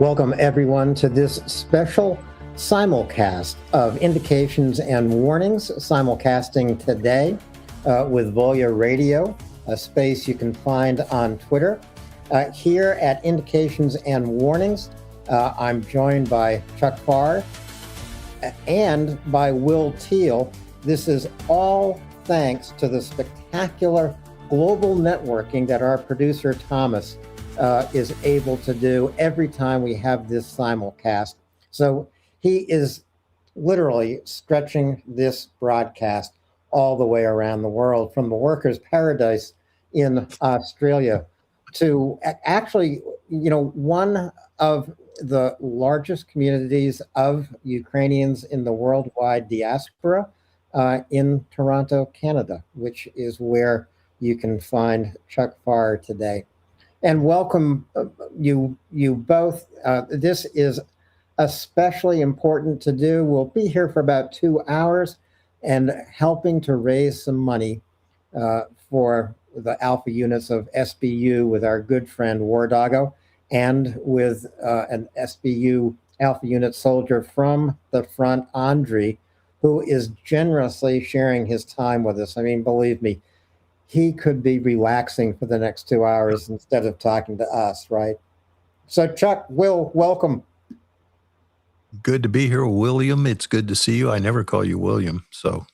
Welcome everyone to this special simulcast of Indications and Warnings, simulcasting today with Volya Radio, a space you can find on Twitter. Here at Indications and Warnings, I'm joined by Chuck Pfarrer and by Will Thiel. This is all thanks to the spectacular global networking that our producer Thomas is able to do every time we have this simulcast. So he is literally stretching this broadcast all the way around the world, from the workers' paradise in Australia to actually, one of the largest communities of Ukrainians in the worldwide diaspora in Toronto, Canada, which is where you can find Chuck Pfarrer today. And welcome you both. This is especially important to do. We'll be here for about 2 hours and helping to raise some money for the alpha units of SBU with our good friend WarDoggo, and with an SBU alpha unit soldier from the front, Andriy, who is generously sharing his time with us. I mean, believe me, he could be relaxing for the next 2 hours instead of talking to us, right? So Chuck, Will, welcome. Good to be here, William. It's good to see you. I never call you William, so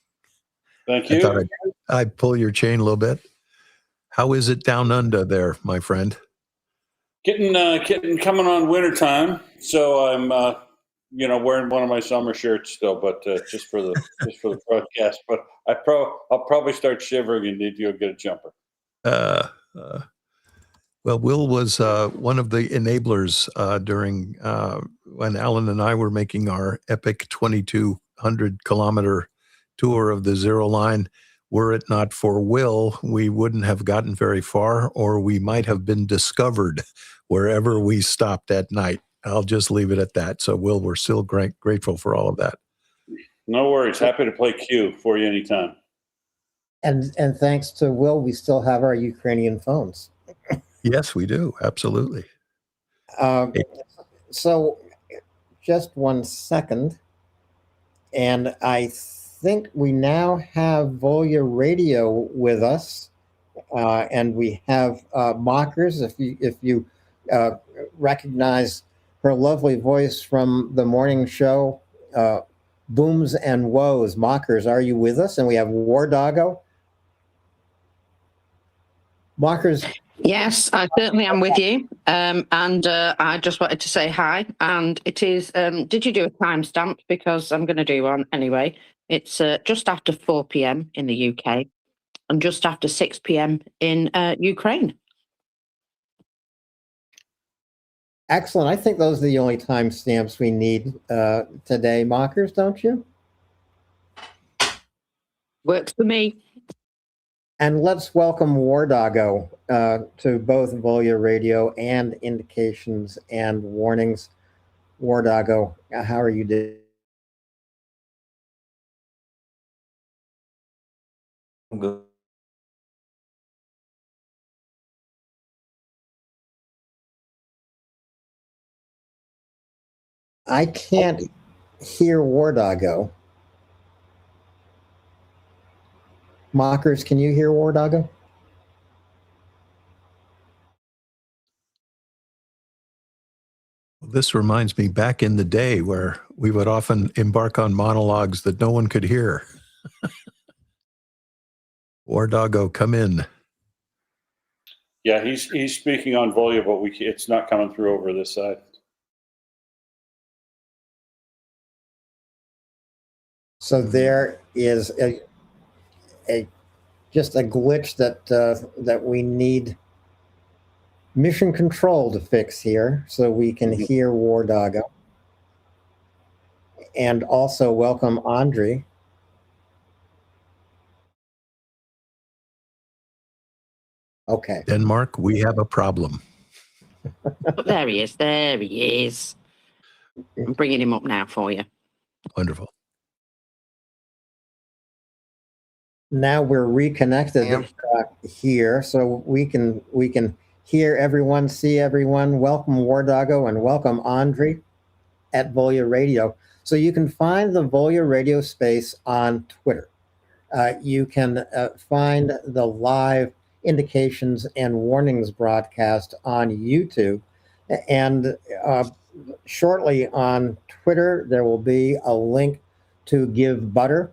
thank you. I thought I'd pull your chain a little bit. How is it down under there, my friend? Coming on wintertime, so I'm wearing one of my summer shirts still, but just for the broadcast. But I'll probably start shivering and need to go get a jumper. Well, Will was one of the enablers during when Alan and I were making our epic 2,200-kilometer tour of the Zero Line. Were it not for Will, we wouldn't have gotten very far, or we might have been discovered wherever we stopped at night. I'll just leave it at that. So, Will, we're still grateful for all of that. No worries. Happy to play Q for you anytime. And thanks to Will, we still have our Ukrainian phones. Yes, we do. Absolutely. So just 1 second. And I think we now have Volya Radio with us. And we have Mockers. If you recognize her lovely voice from the morning show, Booms and Woes. Mockers, are you with us? And we have WarDoggo. Mockers. Yes, I certainly am with you. And I just wanted to say hi. And it is, did you do a timestamp? Because I'm going to do one anyway. It's just after 4 p.m. in the UK and just after 6 p.m. in Ukraine. Excellent. I think those are the only timestamps we need today, Mockers, don't you? Works for me. And let's welcome WarDoggo to both Volya Radio and Indications and Warnings. WarDoggo, how are you doing? Good. I can't hear WarDoggo. Mockers, can you hear WarDoggo? This reminds me back in the day where we would often embark on monologues that no one could hear. WarDoggo, come in. Yeah, he's speaking on Volya, but it's not coming through over this side. So there is just a glitch that we need Mission Control to fix here, so we can hear WarDoggo. And also welcome Andriy. Okay. Denmark, we have a problem. There he is. There he is. I'm bringing him up now for you. Wonderful. Now we're reconnected here, so we can hear everyone, see everyone. Welcome, WarDoggo, and welcome, Andriy at Volya Radio. So you can find the Volya Radio space on Twitter. You can find the live indications and warnings broadcast on YouTube. And shortly on Twitter, there will be a link to Give Butter.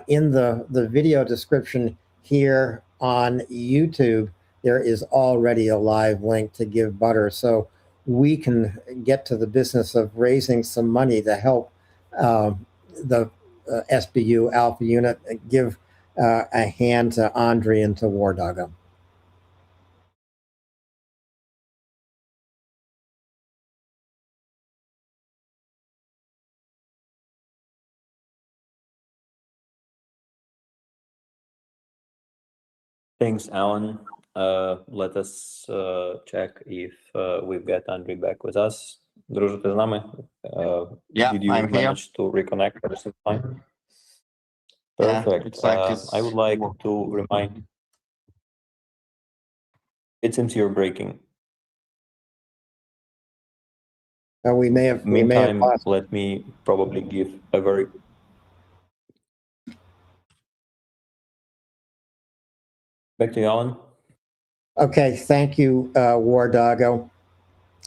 In the video description here on YouTube, there is already a live link to Give Butter. So we can get to the business of raising some money to help the SBU Alpha Unit give a hand to Andriy and to WarDoggo. Thanks, Alan. Let us check if we've got Andriy back with us. Друже, ти з нами? Did you I'm here. manage to reconnect? Everything fine? Perfect. Looks like it's I would like to remind. It seems you're breaking. We may have Meantime, lost. let me probably give a very. Back to you, Alan. Okay, thank you, WarDoggo.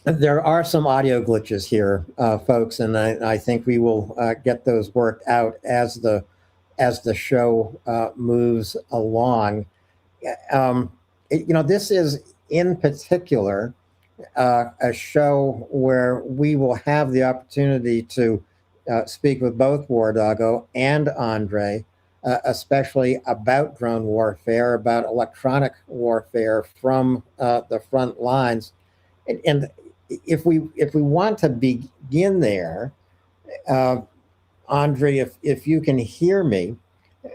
There are some audio glitches here, folks, and I think we will get those worked out as the show moves along. This is in particular a show where we will have the opportunity to speak with both WarDoggo and Andriy, especially about drone warfare, about electronic warfare from the front lines, and if we want to begin there, Andriy, if you can hear me,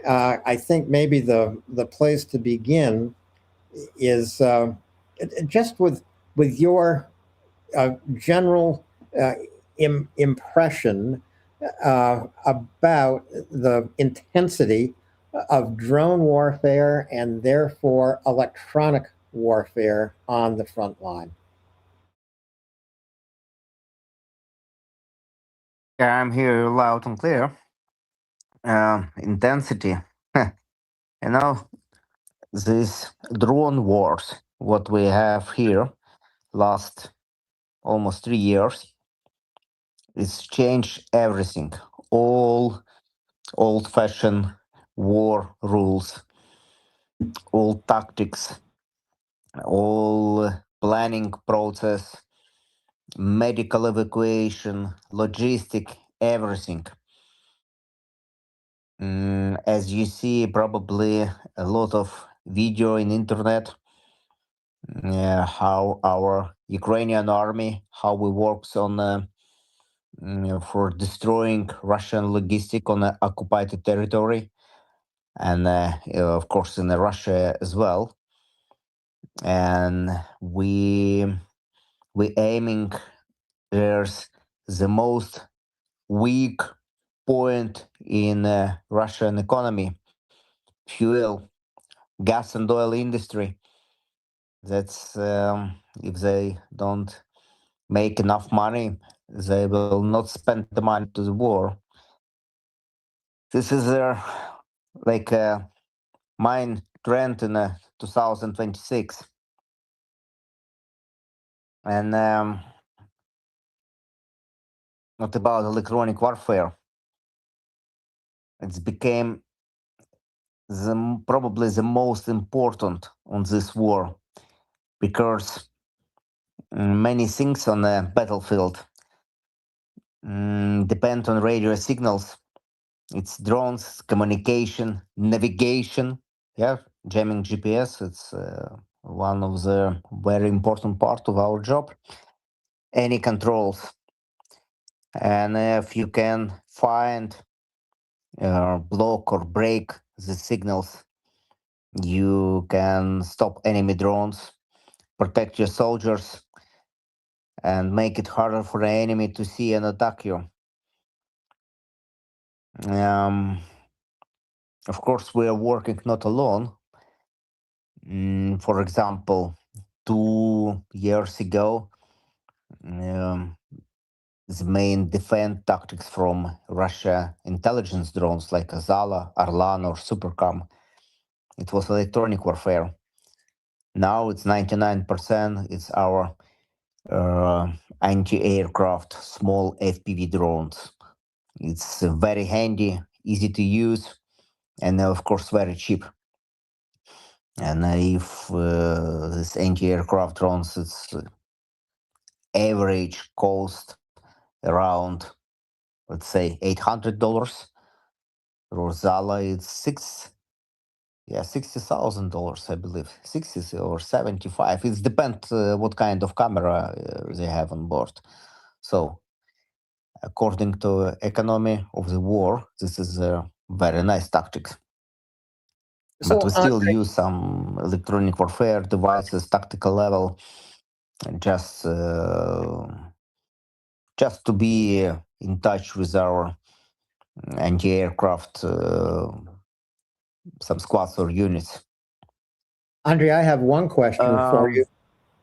I think maybe the place to begin is just with your general impression about the intensity of drone warfare and therefore electronic warfare on the front line. Yeah, I'm here loud and clear. Intensity. These drone wars, what we have here, last almost 3 years, it's changed everything. All old-fashioned war rules, all tactics, all planning process, medical evacuation, logistic, everything. As you see, probably a lot of video in internet, how our Ukrainian army, how we works on for destroying Russian logistic on the occupied territory, and of course in Russia as well. And we aiming there's the most weak point in Russian economy, fuel, gas and oil industry. That's if they don't make enough money, they will not spend the money to the war. This is like a main trend in 2026. And what about electronic warfare? It's became probably the most important on this war, because many things on the battlefield depend on radio signals. It's drones, communication, navigation, jamming GPS. It's one of the very important part of our job. Any controls. And if you can find, block or break the signals, you can stop enemy drones, protect your soldiers, and make it harder for the enemy to see and attack you. Of course, we are working not alone. For example, 2 years ago, the main defense tactics from Russia intelligence drones like Zala, Arlan, or Supercam, it was electronic warfare. Now it's 99%. It's our anti-aircraft small FPV drones. It's very handy, easy to use, and of course very cheap. And if this anti-aircraft drones, its average cost around, let's say, $800. Rosala, it's $60,000, I believe, 60 or 75. It depends what kind of camera they have on board. So, according to economy of the war, this is a very nice tactic. So, But we still Andriy, use some electronic warfare devices, tactical level, just to be in touch with our anti-aircraft some squads or units. Andriy, I have one question for you.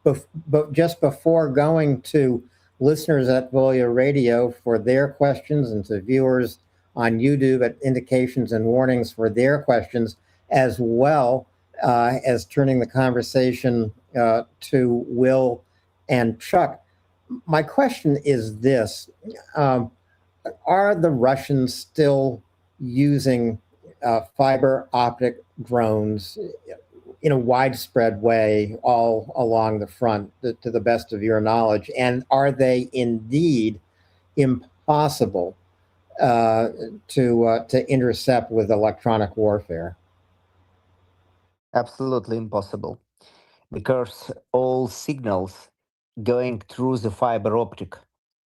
But just before going to listeners at Volya Radio for their questions and to viewers on YouTube at Indications and Warnings for their questions, as well as turning the conversation to Will and Chuck, my question is this. Are the Russians still using fiber optic drones in a widespread way all along the front, to the best of your knowledge? And are they indeed impossible to intercept with electronic warfare? Absolutely impossible, because all signals going through the fiber optic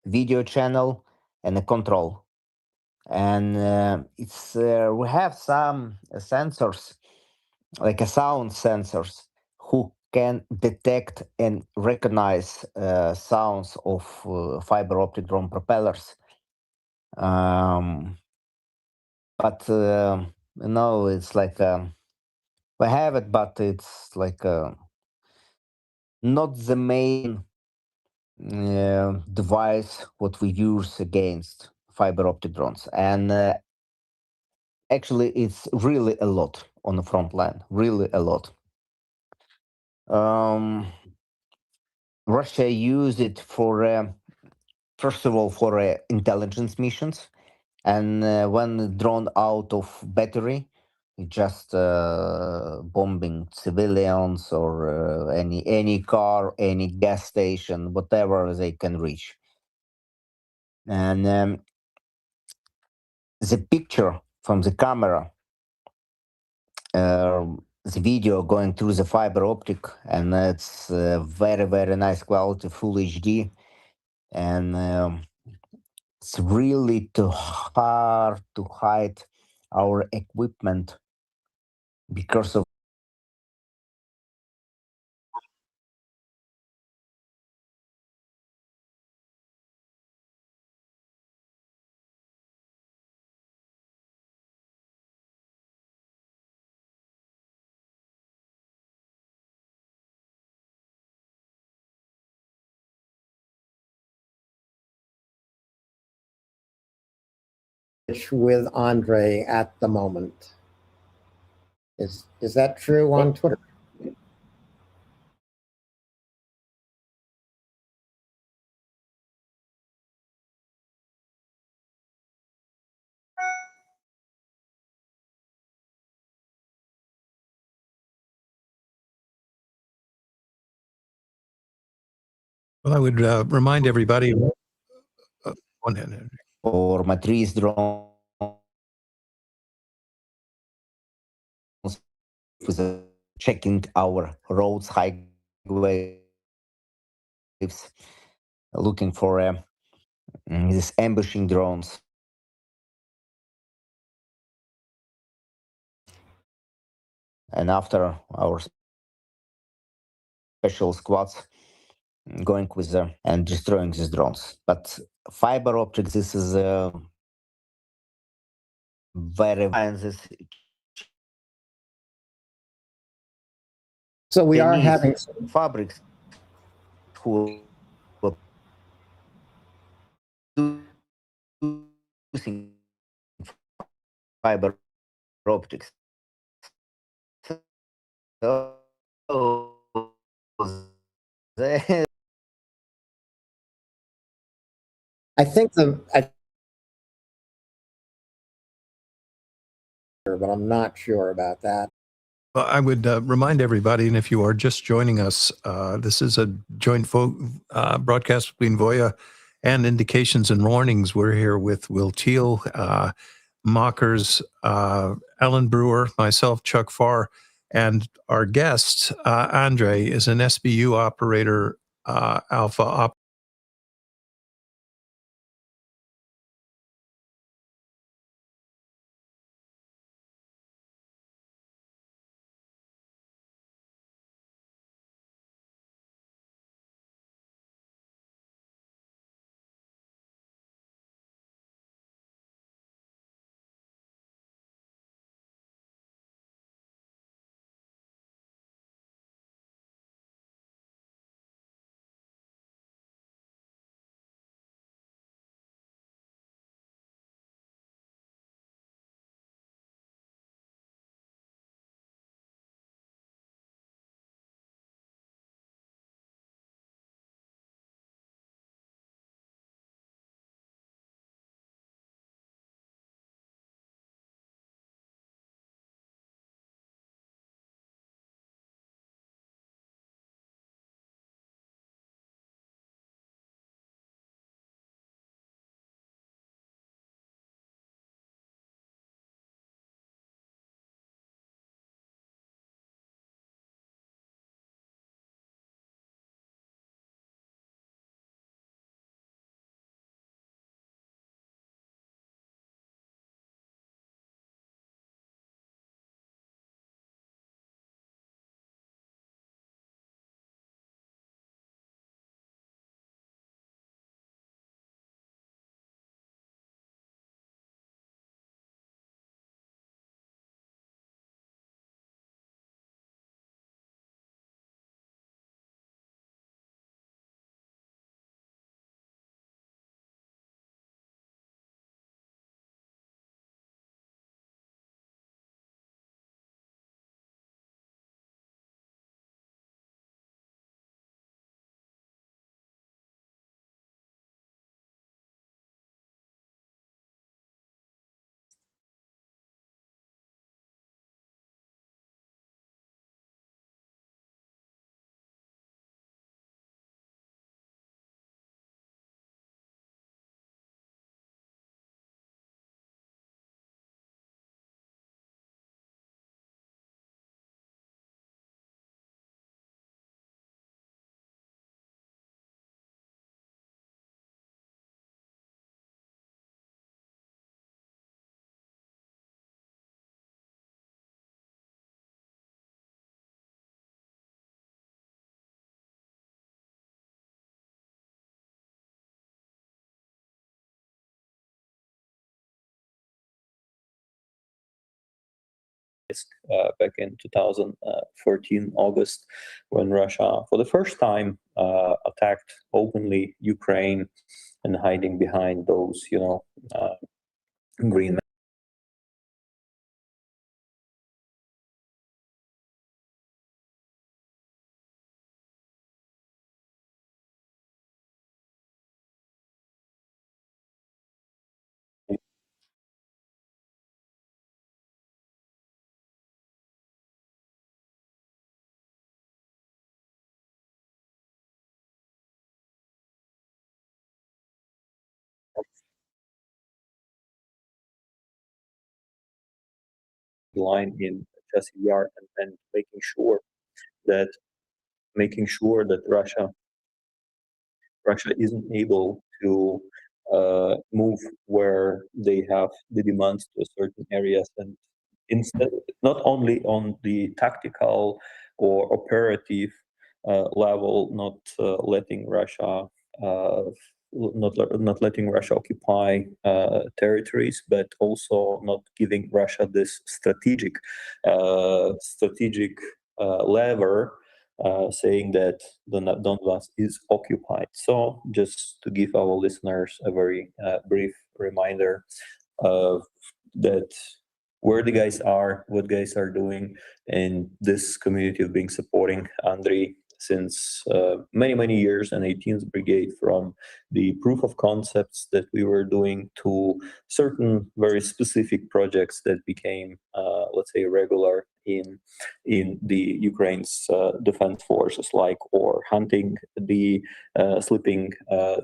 video channel and the control. And it's we have some sensors, like a sound sensors, who can detect and recognize sounds of fiber optic drone propellers. But it's like we have it, but it's like not the main device what we use against fiber optic drones. And actually, it's really a lot on the front line, really a lot. Russia used it for, first of all, for intelligence missions. And when drawn out of battery, just bombing civilians or any car, any gas station, whatever they can reach. And the picture from the camera, the video going through the fiber optic, and it's very, very nice quality, full HD. And it's really too hard to hide our equipment because of With Andriy at the moment. Is that true on Twitter? Well, I would remind everybody. One hand. or matrice drones with checking our roads, highways, looking for these ambushing drones. And after our special squads going with and destroying these drones. But fiber optics, this is very this So we are Chinese having fabrics who are producing fiber optics. So they I think but I'm not sure about that. Well, I would remind everybody, and if you are just joining us, this is a joint broadcast between Volya and Indications and Warnings. We're here with Will Thiel, Mockers, Ellen Brewer, myself, Chuck Pfarrer, and our guest, Andriy, is an SBU operator, Alpha Op. back in 2014 August, when Russia for the first time attacked openly Ukraine and hiding behind those green line in Chelsea Yard, and making sure that Russia isn't able to move where they have the demands to certain areas, and instead, not only on the tactical or operative level, not letting Russia occupy territories, but also not giving Russia this strategic lever saying that the Donbass is occupied. So just to give our listeners a very brief reminder of that, where the guys are, what guys are doing, and this community have been supporting Andriy since many years, and 18th Brigade, from the proof of concepts that we were doing to certain very specific projects that became, let's say, regular in the Ukraine's defense forces, like or hunting the sleeping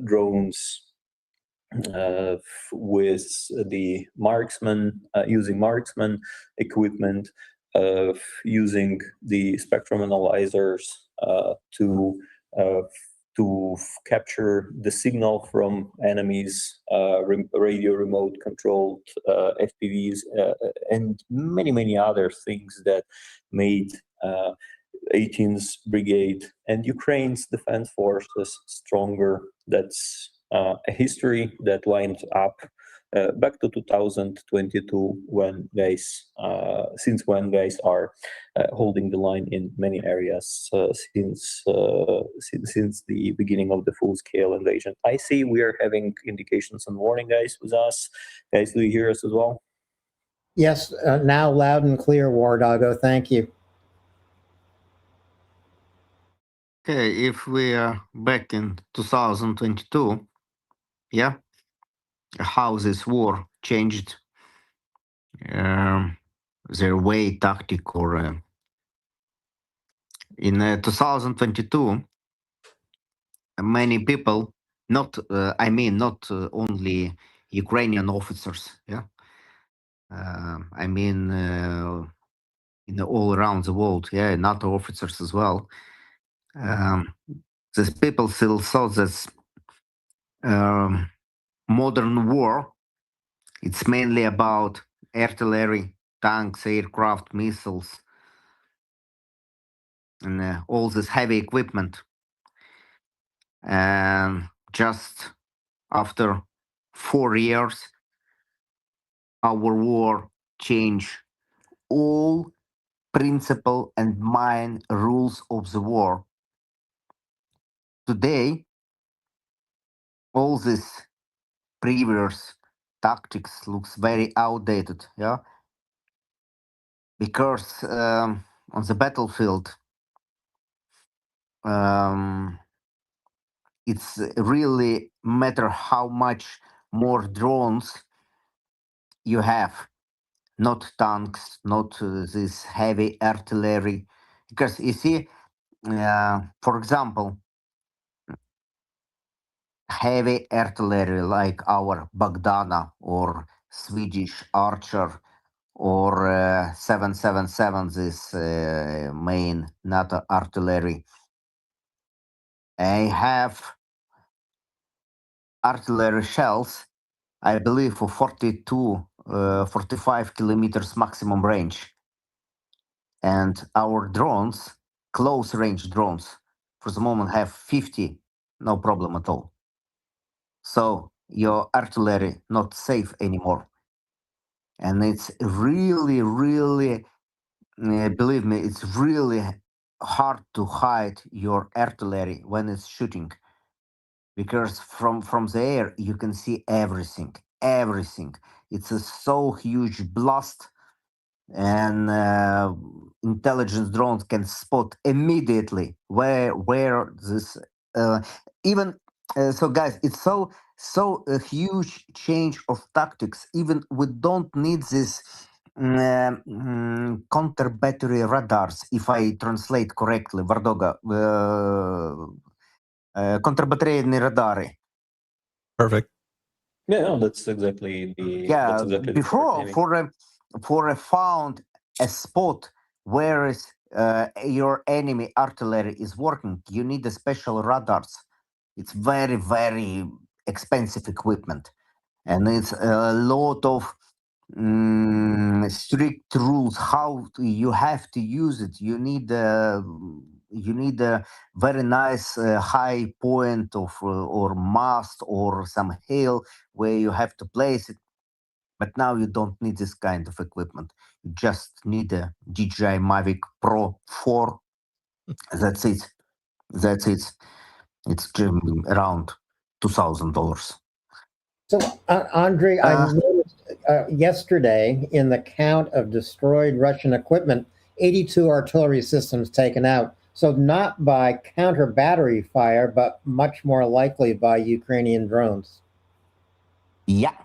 drones, with the marksman, using marksman equipment, using the spectrum analyzers to capture the signal from enemies, radio remote controlled FPVs, and many other things that made 18th Brigade and Ukraine's defense forces stronger. That's a history that lines up back to 2022, when guys, since when guys are holding the line in many areas since the beginning of the full-scale invasion. I see we are having indications and warning guys with us. Guys, do you hear us as well? Yes, now loud and clear, WarDoggo. Thank you. Okay, if we are back in 2022, yeah, how this war changed their way, tactic, or in 2022, many people, not only Ukrainian officers, yeah, I mean in all around the world, yeah, NATO officers as well. These people still thought that modern war, it's mainly about artillery, tanks, aircraft, missiles, and all this heavy equipment. And just after 4 years, our war changed all principle and main rules of the war. Today, all this previous tactics looks very outdated, yeah, because on the battlefield, it's really matter how much more drones you have, not tanks, not this heavy artillery, because you see, for example, heavy artillery like our Bogdana or Swedish Archer or 777, this main NATO artillery. I have artillery shells, I believe, for 45 kilometers maximum range. And our drones, close range drones, for the moment have 50, no problem at all. So your artillery not safe anymore. And it's really, believe me, it's really hard to hide your artillery when it's shooting, because from the air you can see everything. It's a so huge blast, and intelligence drones can spot immediately where this even so guys, it's so a huge change of tactics. Even we don't need this counter battery radars, if I translate correctly, WarDoggo, контрбатарейные радары. Perfect. Yeah, no, that's exactly the Yeah, before the correct for a found a spot where is your enemy artillery is working, you need a special radars. It's very expensive equipment, and it's a lot of strict rules how you have to use it. You need a very nice high point of or mast or some hill where you have to place it. But now you don't need this kind of equipment. You just need a DJI Mavic Pro 4 That's it. That's it. It's around $2,000. So, Andriy, I Uh, noticed yesterday in the count of destroyed Russian equipment, 82 artillery systems taken out. So, not by counter battery fire, but much more likely by Ukrainian drones. yeah,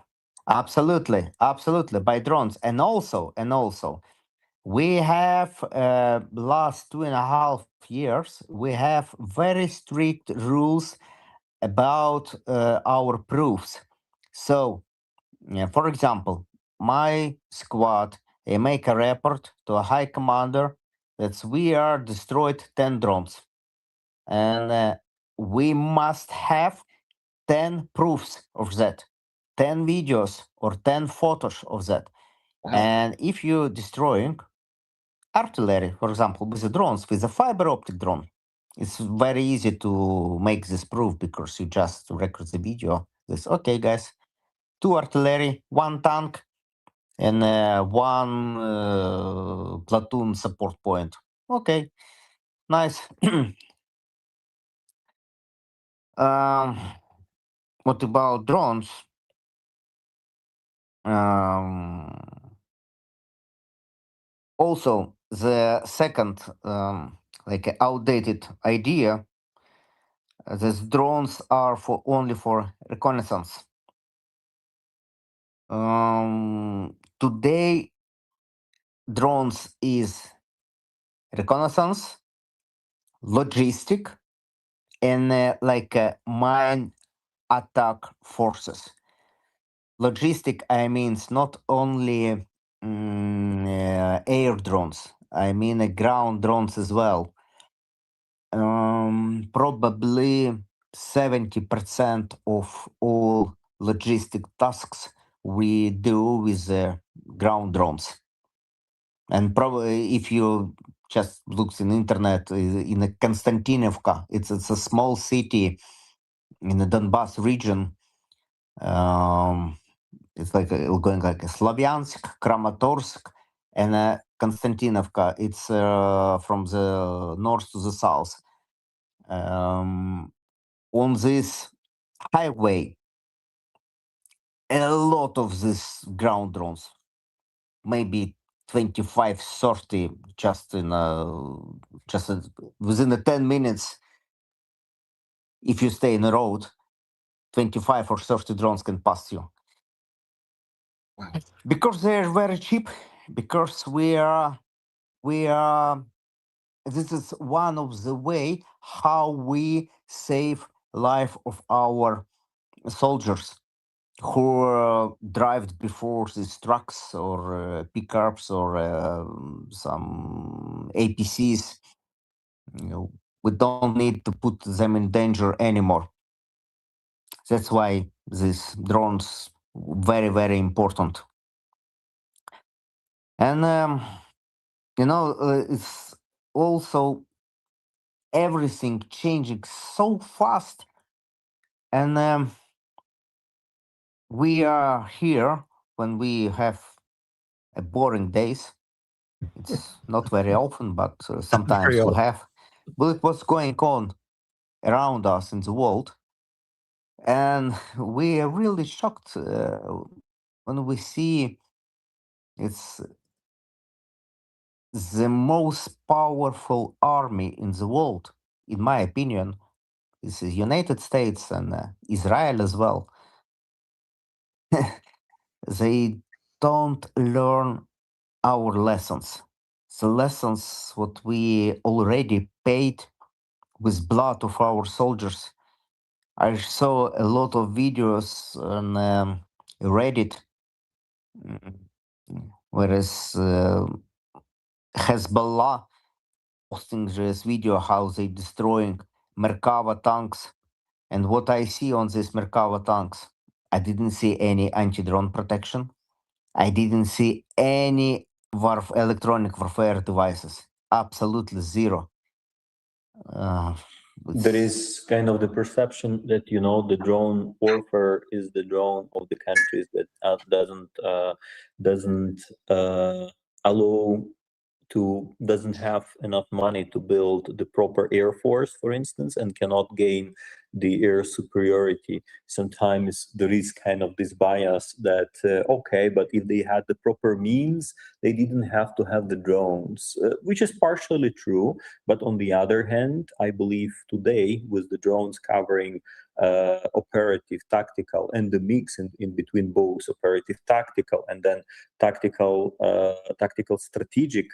absolutely, absolutely, by drones, and also, we have last 2.5 years. We have very strict rules about our proofs. So, for example, my squad make a report to a high commander that we are destroyed 10 drones, and we must have 10 proofs of that, 10 videos or 10 photos of that. Wow. And if you're destroying artillery, for example, with the drones, with a fiber optic drone, it's very easy to make this proof because you just record the video. This, okay, guys, 2 artillery, 1 tank, and 1 platoon support point. Okay, nice. What about drones? Also, the second, like outdated idea, these drones are only for reconnaissance. Today, drones is reconnaissance, logistic, and like mine attack forces. Logistic, I means not only air drones. I mean ground drones as well. Probably 70% of all logistic tasks we do with ground drones. And probably if you just look in internet, in Konstantinovka, it's a small city in the Donbass region. It's like going like a Slavyansk, Kramatorsk, and Konstantinovka. It's from the north to the south. On this highway, a lot of these ground drones, maybe 25, 30, just within the 10 minutes. If you stay in the road, 25 or 30 drones can pass you. Because they're very cheap, because this is one of the way how we save life of our soldiers who drive before these trucks or pickups or some APCs. We don't need to put them in danger anymore. That's why these drones very, very important. And it's also everything changing so fast, and we are here when we have a boring days. It's not very often, but sometimes Very we often. have. But what's going on around us in the world, and we are really shocked when we see it's the most powerful army in the world, in my opinion, is the United States and Israel as well. They don't learn our lessons. The lessons what we already paid with blood of our soldiers. I saw a lot of videos on Reddit, whereas Hezbollah posting this video how they destroying Merkava tanks. And what I see on these Merkava tanks, I didn't see any anti-drone protection. I didn't see any electronic warfare devices. Absolutely zero. There is kind of the perception that the drone warfare is the drone of the countries that doesn't allow doesn't have enough money to build the proper air force, for instance, and cannot gain the air superiority. Sometimes there is kind of this bias that okay, but if they had the proper means, they didn't have to have the drones, which is partially true. But on the other hand, I believe today, with the drones covering operative, tactical, and the mix in between both operative, tactical, and then tactical strategic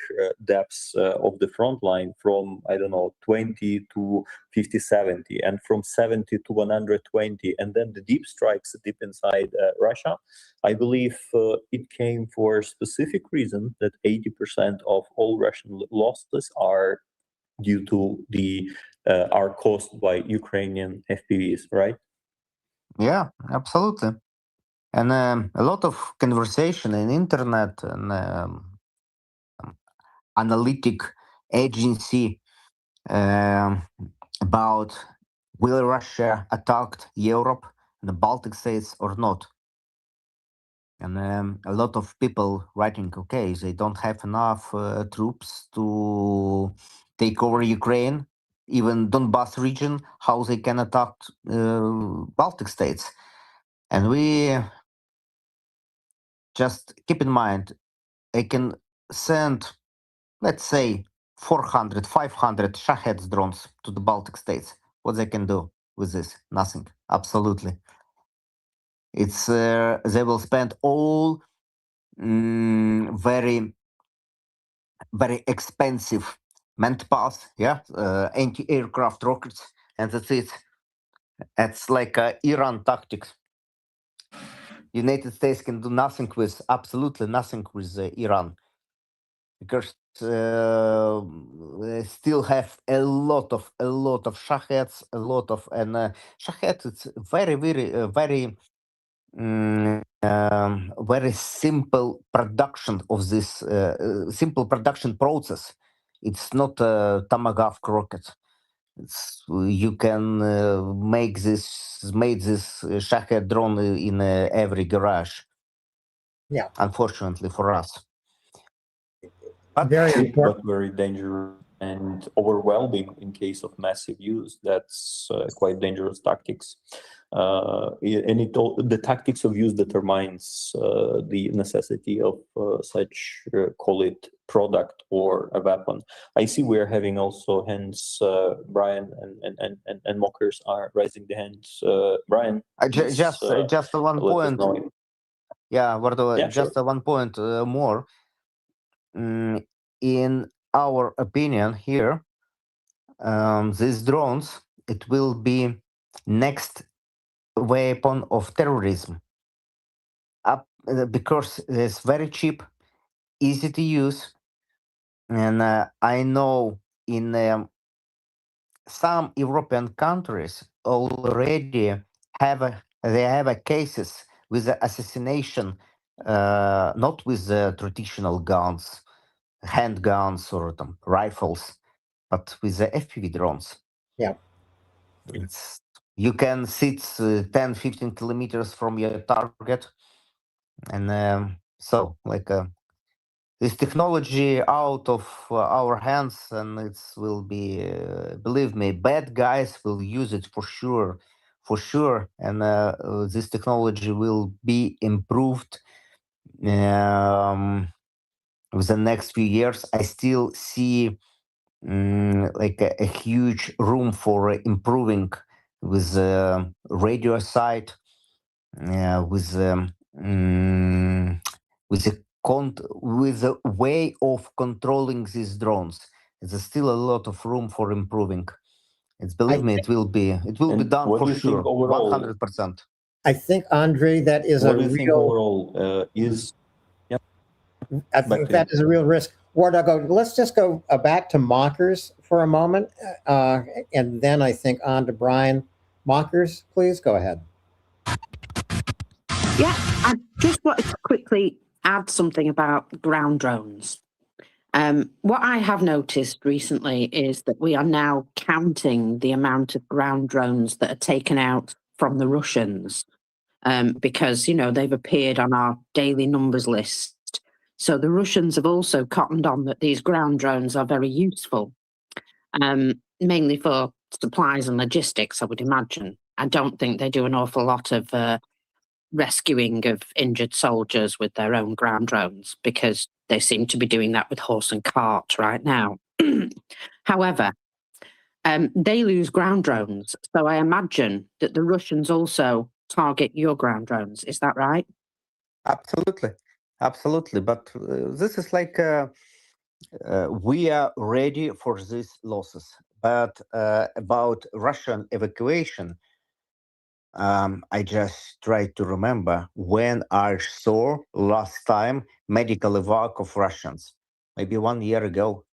depths of the front line from, I don't know, 20 to 50, 70, and from 70 to 120, and then the deep strikes deep inside Russia. I believe it came for a specific reason that 80% of all Russian losses are due to are caused by Ukrainian FPVs, right? Yeah, absolutely. And a lot of conversation in internet and analytic agency about will Russia attack Europe, the Baltic states or not. And a lot of people writing, okay, they don't have enough troops to take over Ukraine, even Donbass region, how they can attack Baltic states. And we just keep in mind, they can send, let's say, 400, 500 Shahed drones to the Baltic states. What they can do with this? Nothing. Absolutely. It's they will spend all very, very expensive manpath, anti-aircraft rockets, and that's it. It's like Iran tactics. United States can do nothing with, absolutely nothing with Iran, because they still have a lot of Shaheds, and Shahed. It's very, very very simple production of this simple production process. It's not a Tomahawk rocket. You can make this Shahed drone in every garage. Yeah. Unfortunately for us. But Very But important. very dangerous and overwhelming in case of massive use. That's quite dangerous tactics. And the tactics of use determines the necessity of such, call it, product or a weapon. I see we're having also hands. Brian and Mockers are raising the hands. Brian, just one let us point. know. Yeah, WarDoggo, Yeah, just sure. one point more. In our opinion here, these drones, it will be next weapon of terrorism. Because it's very cheap, easy to use, and I know in some European countries already they have cases with the assassination, not with the traditional guns, handguns or rifles, but with the FPV drones. Yeah. You can sit 10, 15 kilometers from your target. And so, this technology out of our hands, and it will be, believe me, bad guys will use it for sure. And this technology will be improved with the next few years. I still see a huge room for improving with the radio side, with the way of controlling these drones. There's still a lot of room for improving. Believe me, it will be done what for do you sure, think overall? 100%. I think, Andriy, that is What a do you think real. overall is? I think that is a real risk. WarDoggo, let's just go back to Mockers for a moment, and then I think on to Brian. Mockers, please go ahead. Yeah, I just wanted to quickly add something about ground drones. What I have noticed recently is that we are now counting the amount of ground drones that are taken out from the Russians, because, they've appeared on our daily numbers list. So the Russians have also cottoned on that these ground drones are very useful, mainly for supplies and logistics, I would imagine. I don't think they do an awful lot of rescuing of injured soldiers with their own ground drones, because they seem to be doing that with horse and cart right now. However, they lose ground drones, so I imagine that the Russians also target your ground drones. Is that right? Absolutely, absolutely. But this is like we are ready for these losses. But about Russian evacuation, I just try to remember when I saw last time medical evac of Russians. Maybe 1 year ago,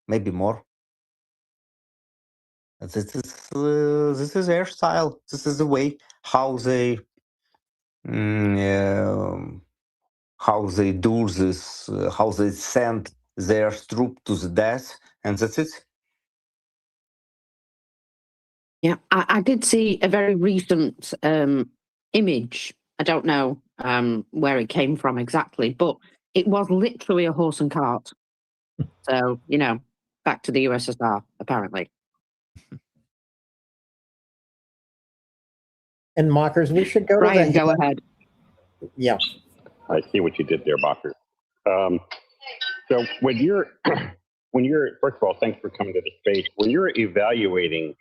maybe more. This is their style. This is the way how they how they do this, how they send their troop to the death, and that's it. Yeah, I did see a very recent image. I don't know where it came from exactly, but it was literally a horse and cart. So, back to the USSR, apparently. And Mockers, we should go Brian, to go ahead. Yeah. I see what you did there, Bacher. So when you're, first of all, thanks for coming to the space. When you're evaluating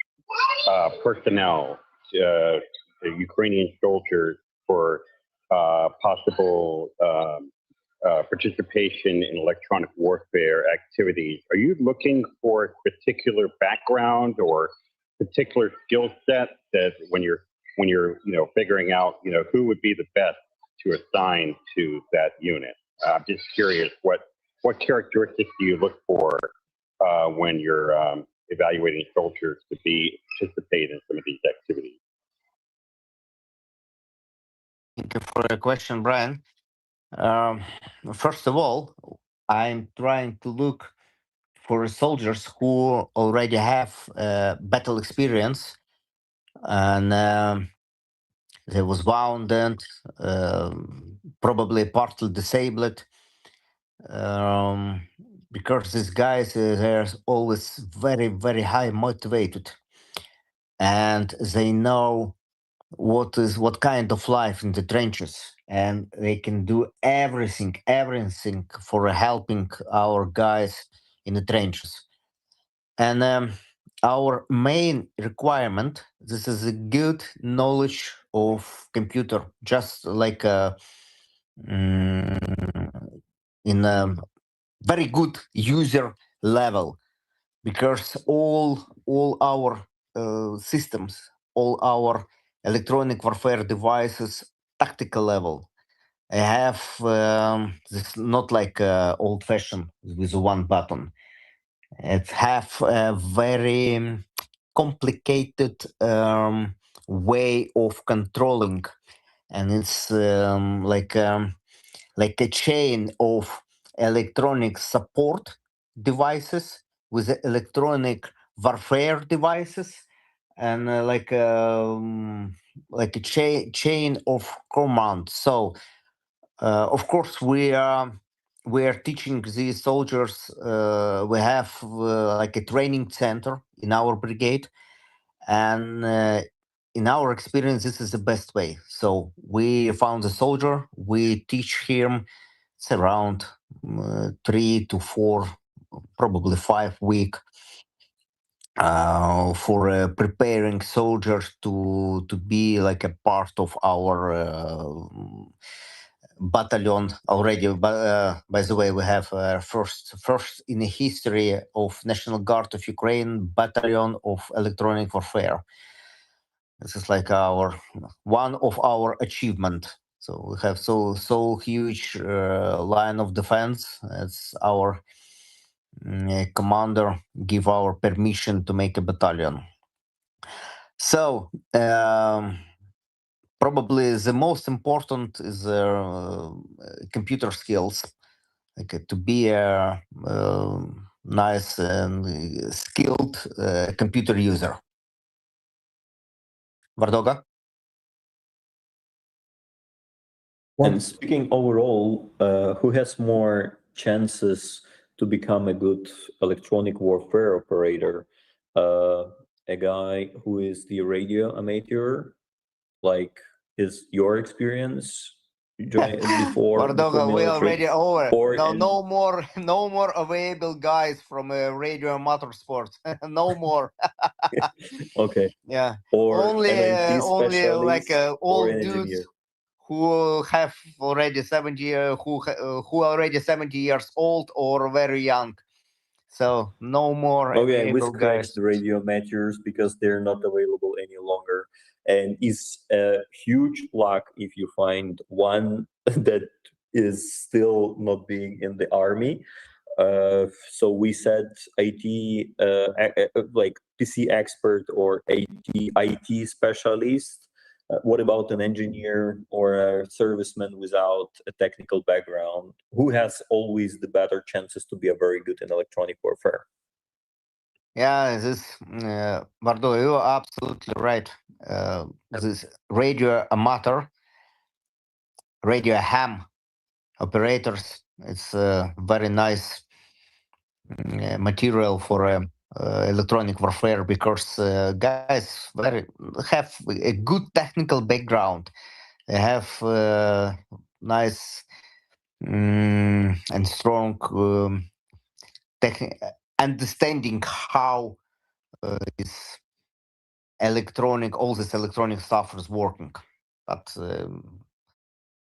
personnel, the Ukrainian soldiers for possible participation in electronic warfare activities, are you looking for a particular background or particular skill set that when you're figuring out who would be the best to assign to that unit? I'm just curious, what characteristics do you look for when you're evaluating soldiers to participate in some of these activities? Thank you for the question, Brian. First of all, I'm trying to look for soldiers who already have battle experience, and they was wounded, probably partly disabled, because these guys they're always very, very high motivated, and they know what kind of life in the trenches, and they can do everything for helping our guys in the trenches. And our main requirement, this is a good knowledge of computer, just like in a very good user level, because all our systems, all our electronic warfare devices, tactical level, I have this not like old-fashioned with one button. It have a very complicated way of controlling, and it's like a chain of electronic support devices with electronic warfare devices, and like a chain of command. So of course we are teaching these soldiers. We have like a training center in our brigade, and in our experience this is the best way. So we found a soldier, we teach him. It's around 3 to 4, probably 5 weeks for preparing soldiers to be like a part of our battalion already. But by the way, we have first in the history of National Guard of Ukraine battalion of electronic warfare. This is like one of our achievement. So we have so huge line of defense. It's our commander give our permission to make a battalion. So probably the most important is computer skills, like to be a nice and skilled computer user. WarDoggo? And speaking overall, who has more chances to become a good electronic warfare operator? A guy who is the radio amateur, like is your experience before WarDoggo, we military, already over. or No more, no more available guys from radio motorsports. No more. okay, Yeah, or only an IT only like specialist or old an dudes engineer? who have already 70 who already 70 years old or very young. So no more Okay, we available scratched guys. the radio amateurs because they're not available any longer. And it's a huge luck if you find one that is still not being in the army. So we said IT, like PC expert or IT specialist. What about an engineer or a serviceman without a technical background? Who has always the better chances to be a very good in electronic warfare? Yeah, this WarDoggo, you are absolutely right. This radio amateur, radio ham operators, it's very nice material for electronic warfare because guys very have a good technical background. They have nice and strong understanding how is all this electronic stuff is working. But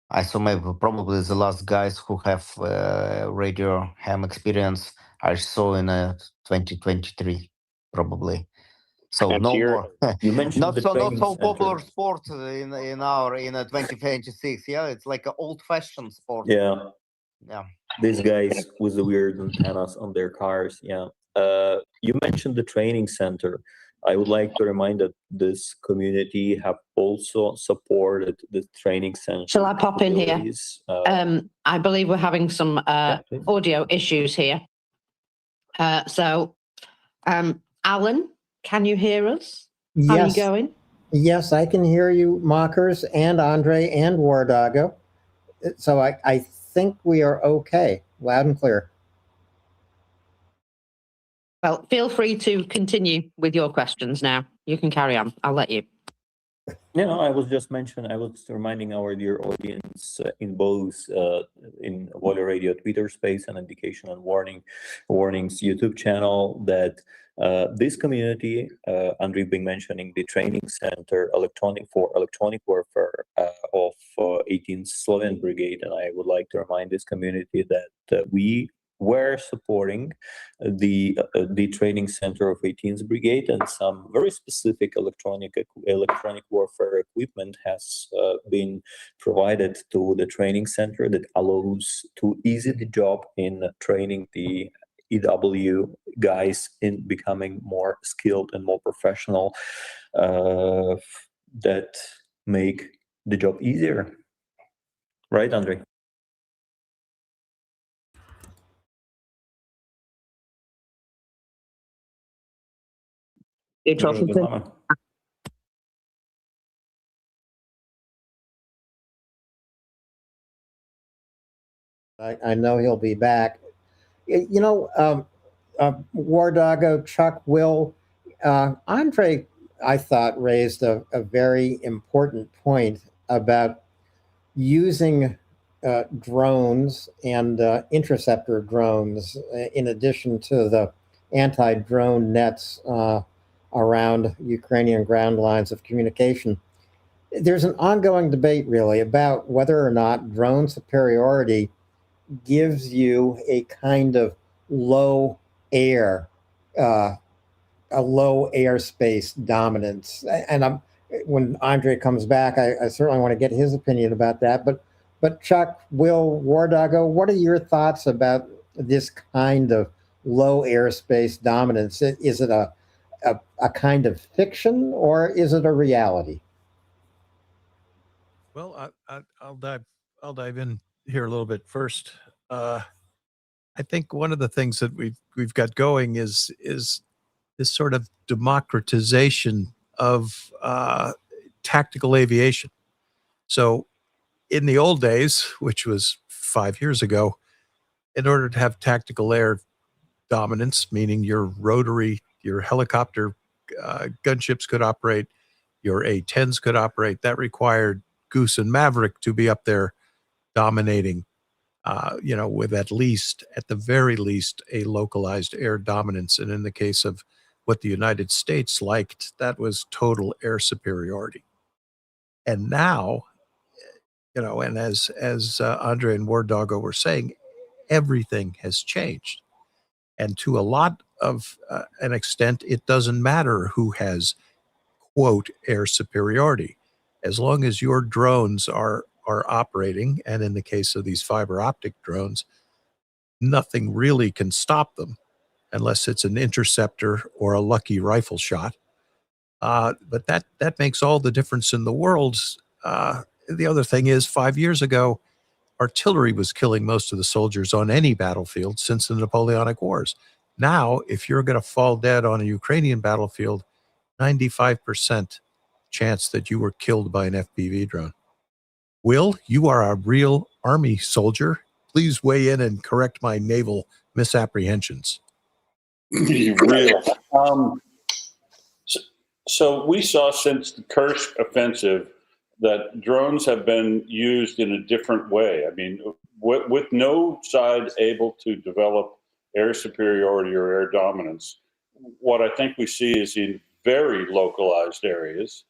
I saw maybe probably the last guys who have radio ham experience I saw in 2023 probably. So And no to your more. You mentioned not the so training popular center. sport in 2026. Yeah, it's like an old-fashioned sport. Yeah, Yeah. these guys with the weird antennas on their cars. Yeah. You mentioned the training center. I would like to remind that this community have also supported the training center. Shall I pop in here? capabilities. I believe we're having some Yeah, please. audio issues here. So, Alan, can you hear us? How are you going? Yes, I can hear you, Mockers and Andriy and WarDoggo. So I think we are okay, loud and clear. Well, feel free to continue with your questions now. You can carry on. I'll let you. Yeah, I was just reminding our dear audience in both in Volya Radio Twitter space and Indication and Warnings YouTube channel that this community, Andriy been mentioning the training center for electronic warfare of 18th Slovene Brigade, and I would like to remind this community that we were supporting the training center of 18th Brigade, and some very specific electronic warfare equipment has been provided to the training center that allows to ease the job in training the EW guys in becoming more skilled and more professional, that make the job easier. Right, Andriy? You're talking to I know he'll be back. You know, WarDoggo, Chuck, Will, Andriy, I thought, raised a very important point about using drones and interceptor drones in addition to the anti-drone nets around Ukrainian ground lines of communication. There's an ongoing debate, really, about whether or not drone superiority gives you a kind of low air, a low airspace dominance. And when Andriy comes back, I certainly want to get his opinion about that. But Chuck, Will, WarDoggo, what are your thoughts about this kind of low airspace dominance? Is it a kind of fiction, or is it a reality? Well, I'll dive in here a little bit first. I think one of the things that we've got going is this sort of democratization of tactical aviation. So in the old days, which was 5 years ago, in order to have tactical air dominance, meaning your helicopter gunships could operate, your A-10s could operate, that required Goose and Maverick to be up there dominating, with at the very least, a localized air dominance. And in the case of what the United States liked, that was total air superiority. And now, and as Andriy and WarDoggo were saying, everything has changed. And to a lot of an extent, it doesn't matter who has, quote, air superiority. As long as your drones are operating, and in the case of these fiber optic drones, nothing really can stop them unless it's an interceptor or a lucky rifle shot. But that makes all the difference in the world. The other thing is, 5 years ago, artillery was killing most of the soldiers on any battlefield since the Napoleonic Wars. Now, if you're going to fall dead on a Ukrainian battlefield, 95% chance that you were killed by an FPV drone. Will, you are a real Army soldier. Please weigh in and correct my naval misapprehensions. Real. So we saw since the Kursk offensive that drones have been used in a different way. I mean, with no side able to develop air superiority or air dominance, what I think we see is in very localized areas,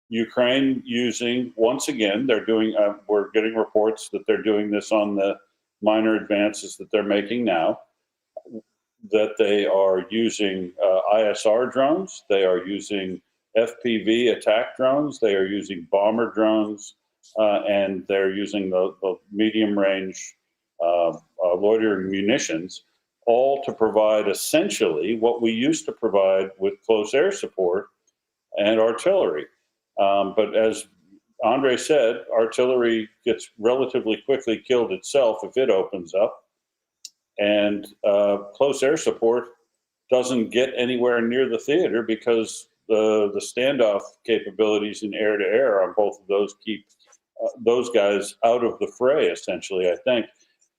Ukraine using, once again, they're doing, we're getting reports that they're doing this on the minor advances that they're making now, that they are using ISR drones, they are using FPV attack drones, they are using bomber drones, and they're using the medium range loitering munitions, all to provide essentially what we used to provide with close air support and artillery. But as Andriy said, artillery gets relatively quickly killed itself if it opens up. And close air support doesn't get anywhere near the theater because the standoff capabilities in air to air on both of those keep those guys out of the fray, essentially, I think.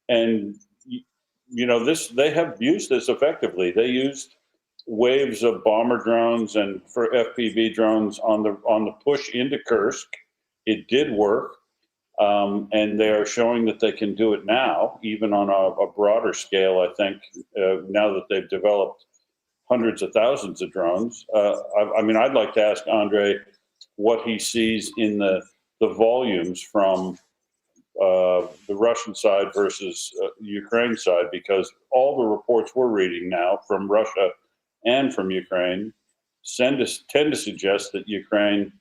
And, they have used this effectively. They used waves of bomber drones and for FPV drones on the push into Kursk. It did work. And they are showing that they can do it now, even on a broader scale, I think, now that they've developed hundreds of thousands of drones. I'd like to ask Andriy what he sees in the volumes from the Russian side versus Ukraine side, because all the reports we're reading now from Russia and from Ukraine tend to suggest that Ukraine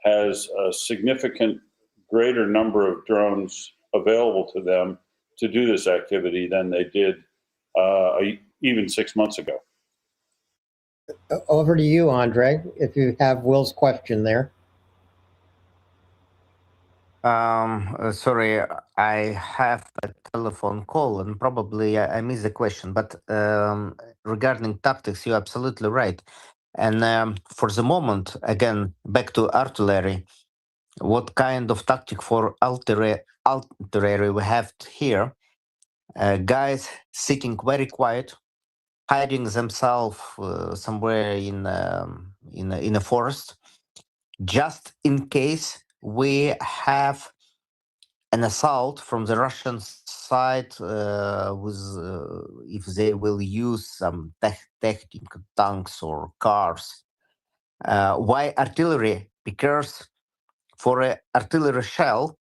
has a significant greater number of drones available to them to do this activity than they did even 6 months ago. Over to you, Andriy, if you have Will's question there. Sorry, I have a telephone call and probably I missed the question, but regarding tactics, you're absolutely right. And for the moment, again, back to artillery, what kind of tactic for artillery we have here? Guys sitting very quiet, hiding themselves somewhere in a forest, just in case we have an assault from the Russian side if they will use some technical tanks or cars. Why artillery? Because for an artillery shell,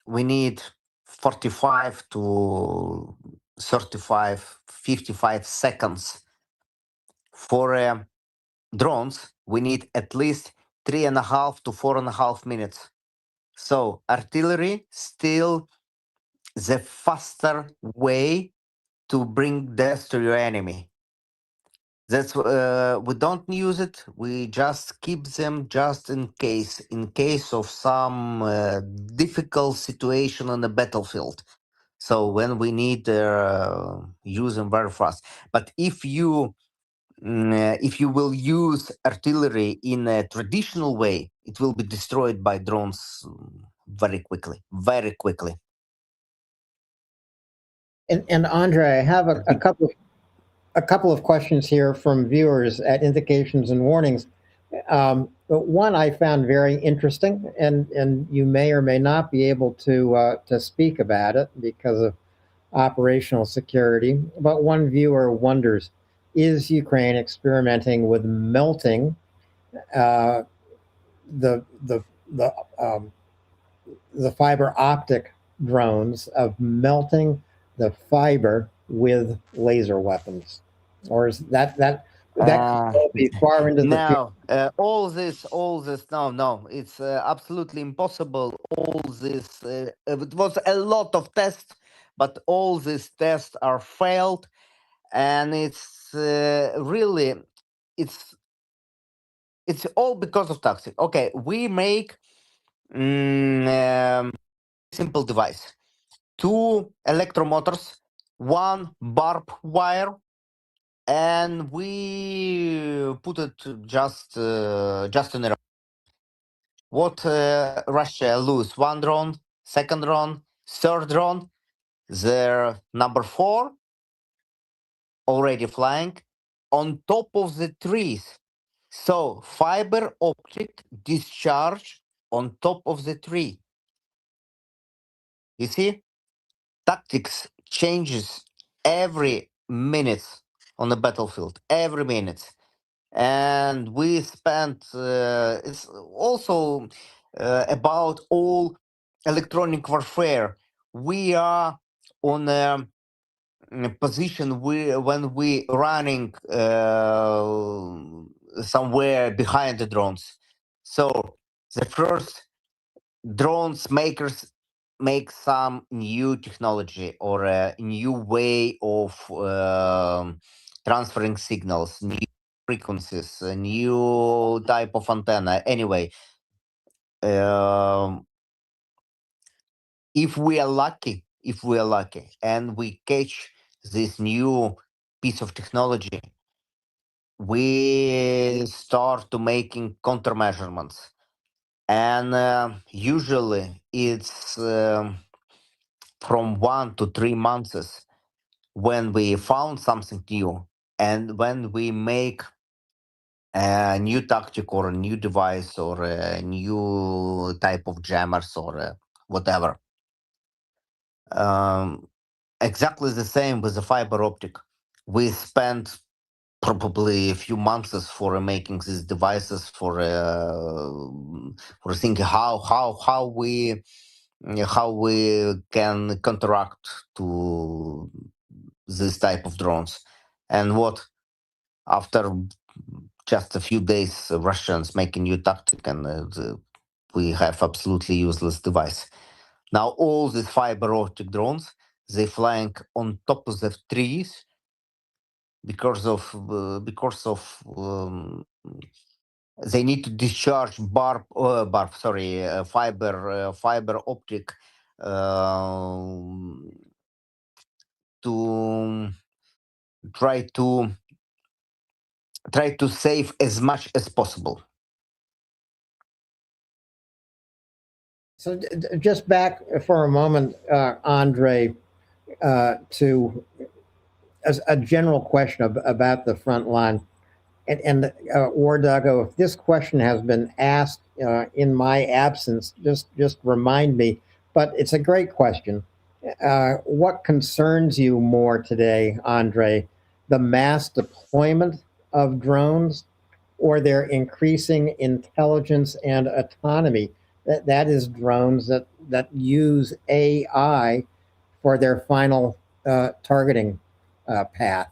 we need 45 to 35, 55 seconds. For drones, we need at least 3.5 to 4.5 minutes. So artillery still the faster way to bring death to your enemy. That's we don't use it. We just keep them just in case of some difficult situation on the battlefield. So when we need use them very fast. But if you will use artillery in a traditional way, it will be destroyed by drones very quickly, very quickly. And Andrei, I have a couple of questions here from viewers at Indications and Warnings. But one I found very interesting, and you may or may not be able to speak about it because of operational security. But one viewer wonders: is Ukraine experimenting with melting the fiber optic drones, of melting the fiber with laser weapons, or is that could be far into the future? Now, all this, no, it's absolutely impossible. All this, it was a lot of tests, but all these tests are failed, and it's really, it's all because of toxic. Okay, we make simple device: 2 electromotors, 1 barb wire, and we put it just in a. What Russia lose? 1 drone, 2nd drone, 3rd drone. Their number 4 already flying on top of the trees. So fiber optic discharge on top of the tree. You see, tactics changes every minute on the battlefield. Every minute. And we spent it's also about all electronic warfare. We are on a position when we running somewhere behind the drones. So the first drones makers make some new technology or a new way of transferring signals, new frequencies, a new type of antenna. Anyway, if we are lucky, and we catch this new piece of technology, we start to making countermeasurements, and usually it's from 1 to 3 months when we found something new, and when we make a new tactic or a new device or a new type of jammers or whatever. Exactly the same with the fiber optic. We spent probably a few months for making these devices, for thinking how we can counteract to this type of drones. And what, after just a few days, Russians make a new tactic, and we have absolutely useless device. Now all these fiber optic drones, they flying on top of the trees because of they need to discharge fiber optic to try to save as much as possible. So just back for a moment, Andrei, to as a general question about the front line. And WarDoggo, if this question has been asked in my absence, just remind me. But it's a great question. What concerns you more today, Andrei? The mass deployment of drones, or their increasing intelligence and autonomy? That is drones that use AI for their final targeting path.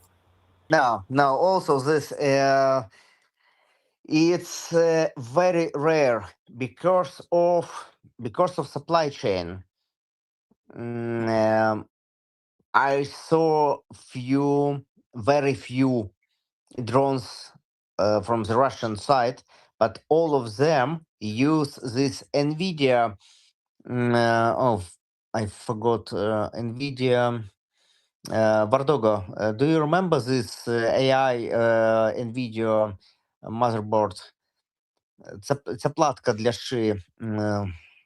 No, also this it's very rare because of supply chain. I saw very few drones from the Russian side, but all of them use this NVIDIA. I forgot NVIDIA. WarDoggo, do you remember this AI NVIDIA motherboard? Це платка для шиї.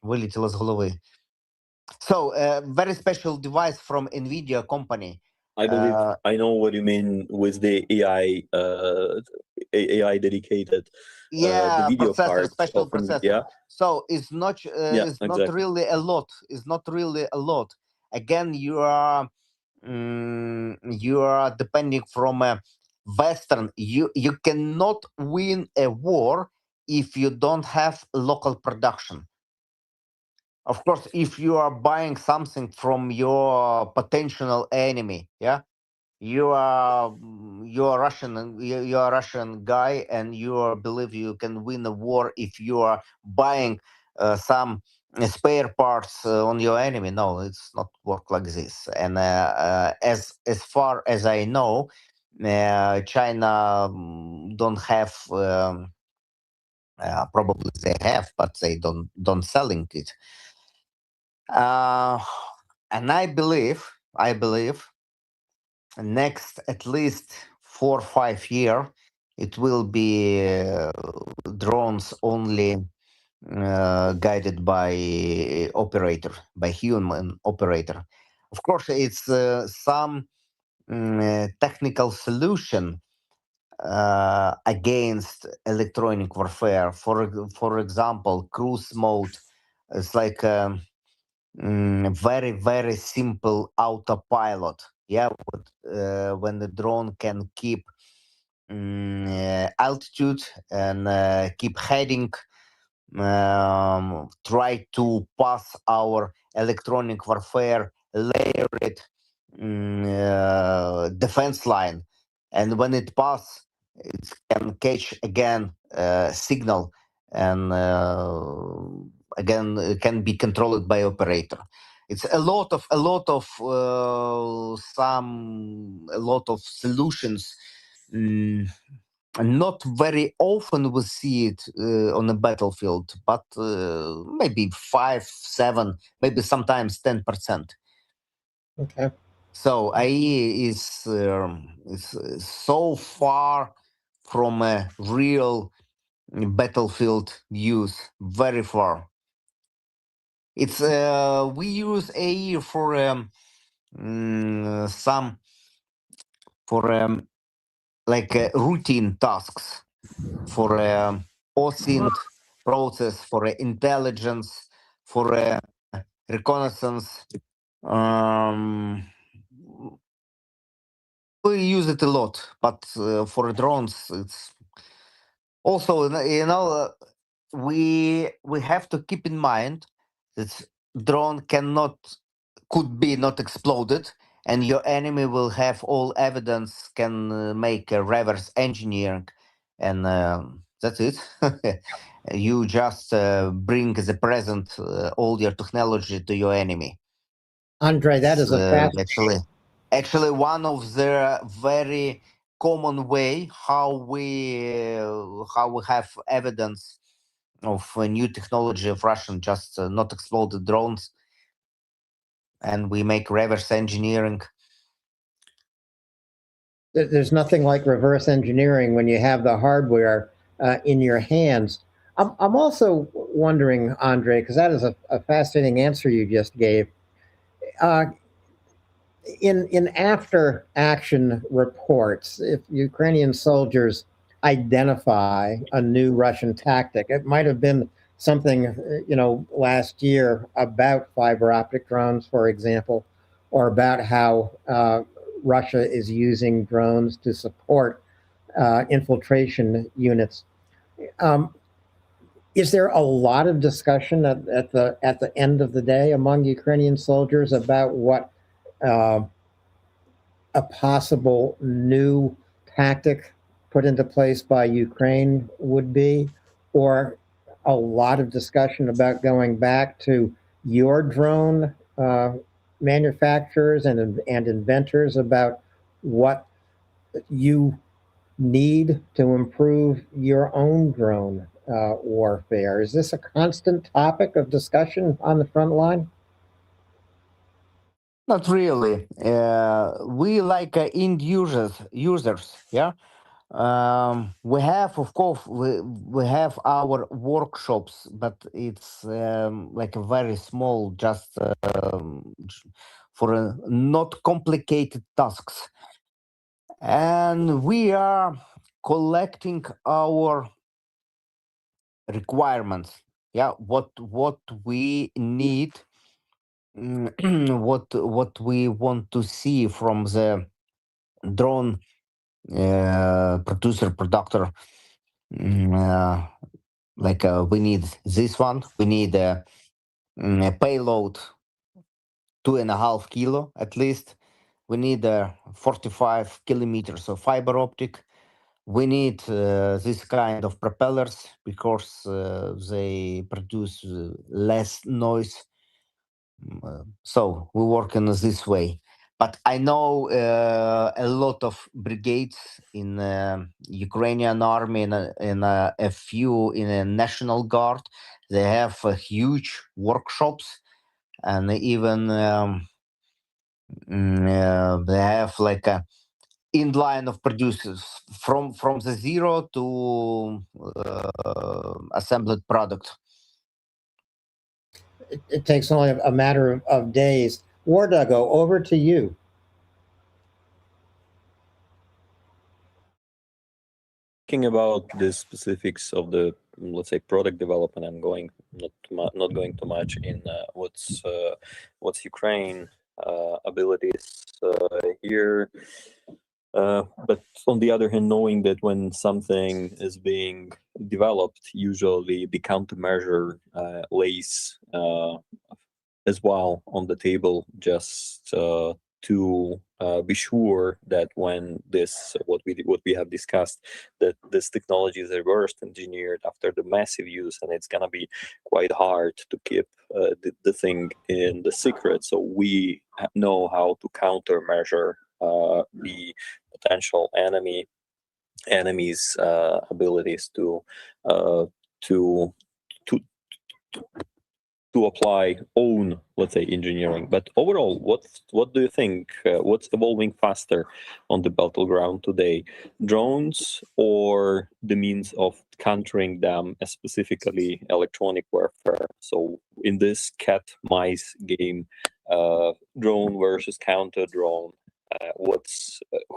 вылетело с головы. So, very special device from NVIDIA company. I believe I know what you mean with the AI dedicated the video Processor, cards special of processor. NVIDIA. So it's not Yeah, it's not exactly. really a lot. It's not really a lot. Again, you are depending from a Western. You cannot win a war if you don't have local production. Of course, if you are buying something from your potential enemy, yeah, you are Russian, and you are a Russian guy, and believe you can win a war if you are buying some spare parts on your enemy. No, it's not work like this. And as far as I know, China don't have. Probably they have, but they don't selling it. And I believe next at least 4 or 5 year it will be drones only guided by operator, by human operator. Of course, it's some technical solution against electronic warfare. For example, cruise mode is like very very simple autopilot. Yeah, when the drone can keep altitude and keep heading, try to pass our electronic warfare layered defense line, and when it pass, it can catch again signal, and again it can be controlled by operator. It's a lot of solutions. Not very often we see it on the battlefield, but maybe 5, 7, maybe sometimes 10%. Okay. So IE is so far from a real battlefield use, very far. It's we use AE for some routine tasks, for OSINT process, for intelligence, for reconnaissance. We use it a lot, but for drones, it's also we have to keep in mind that drone could be not exploded, and your enemy will have all evidence, can make a reverse engineering, and that's it. You just bring the present all your technology to your enemy. Andrei, that is a fast. Actually one of the very common way how we have evidence of new technology of Russian just not exploded drones, and we make reverse engineering. There's nothing like reverse engineering when you have the hardware in your hands. I'm also wondering, Andrei, because that is a fascinating answer you just gave. In after action reports, if Ukrainian soldiers identify a new Russian tactic, it might have been something, last year about fiber optic drones, for example, or about how Russia is using drones to support infiltration units. Is there a lot of discussion at the end of the day among Ukrainian soldiers about what a possible new tactic put into place by Ukraine would be, or a lot of discussion about going back to your drone manufacturers and inventors about what you need to improve your own drone warfare? Is this a constant topic of discussion on the front line? Not really. We like end users, yeah. We have, of course, we have our workshops, but it's like a very small, just for not complicated tasks. And we are collecting our requirements. Yeah, what we need, what we want to see from the drone producer productor. Like we need this one. We need a payload 2.5 kilo at least. We need 45 kilometers of fiber optic. We need this kind of propellers because they produce less noise. So we work in this way. But I know a lot of brigades in Ukrainian army and a few in a National Guard. They have huge workshops, and even they have like a inline of producers from the zero to assembled product. It takes only a matter of days. WarDoggo, over to you. Thinking about the specifics of the, let's say, product development, I'm going not going too much in what's Ukraine abilities here. But on the other hand, knowing that when something is being developed, usually the countermeasure lays as well on the table, just to be sure that when this what we have discussed, that this technology is reversed engineered after the massive use, and it's gonna be quite hard to keep the thing in the secret. So we know how to countermeasure the potential enemy's abilities to apply own, let's say, engineering. But overall, what do you think? What's evolving faster on the battleground today, drones or the means of countering them, specifically electronic warfare? So in this cat mice game, drone versus counter drone,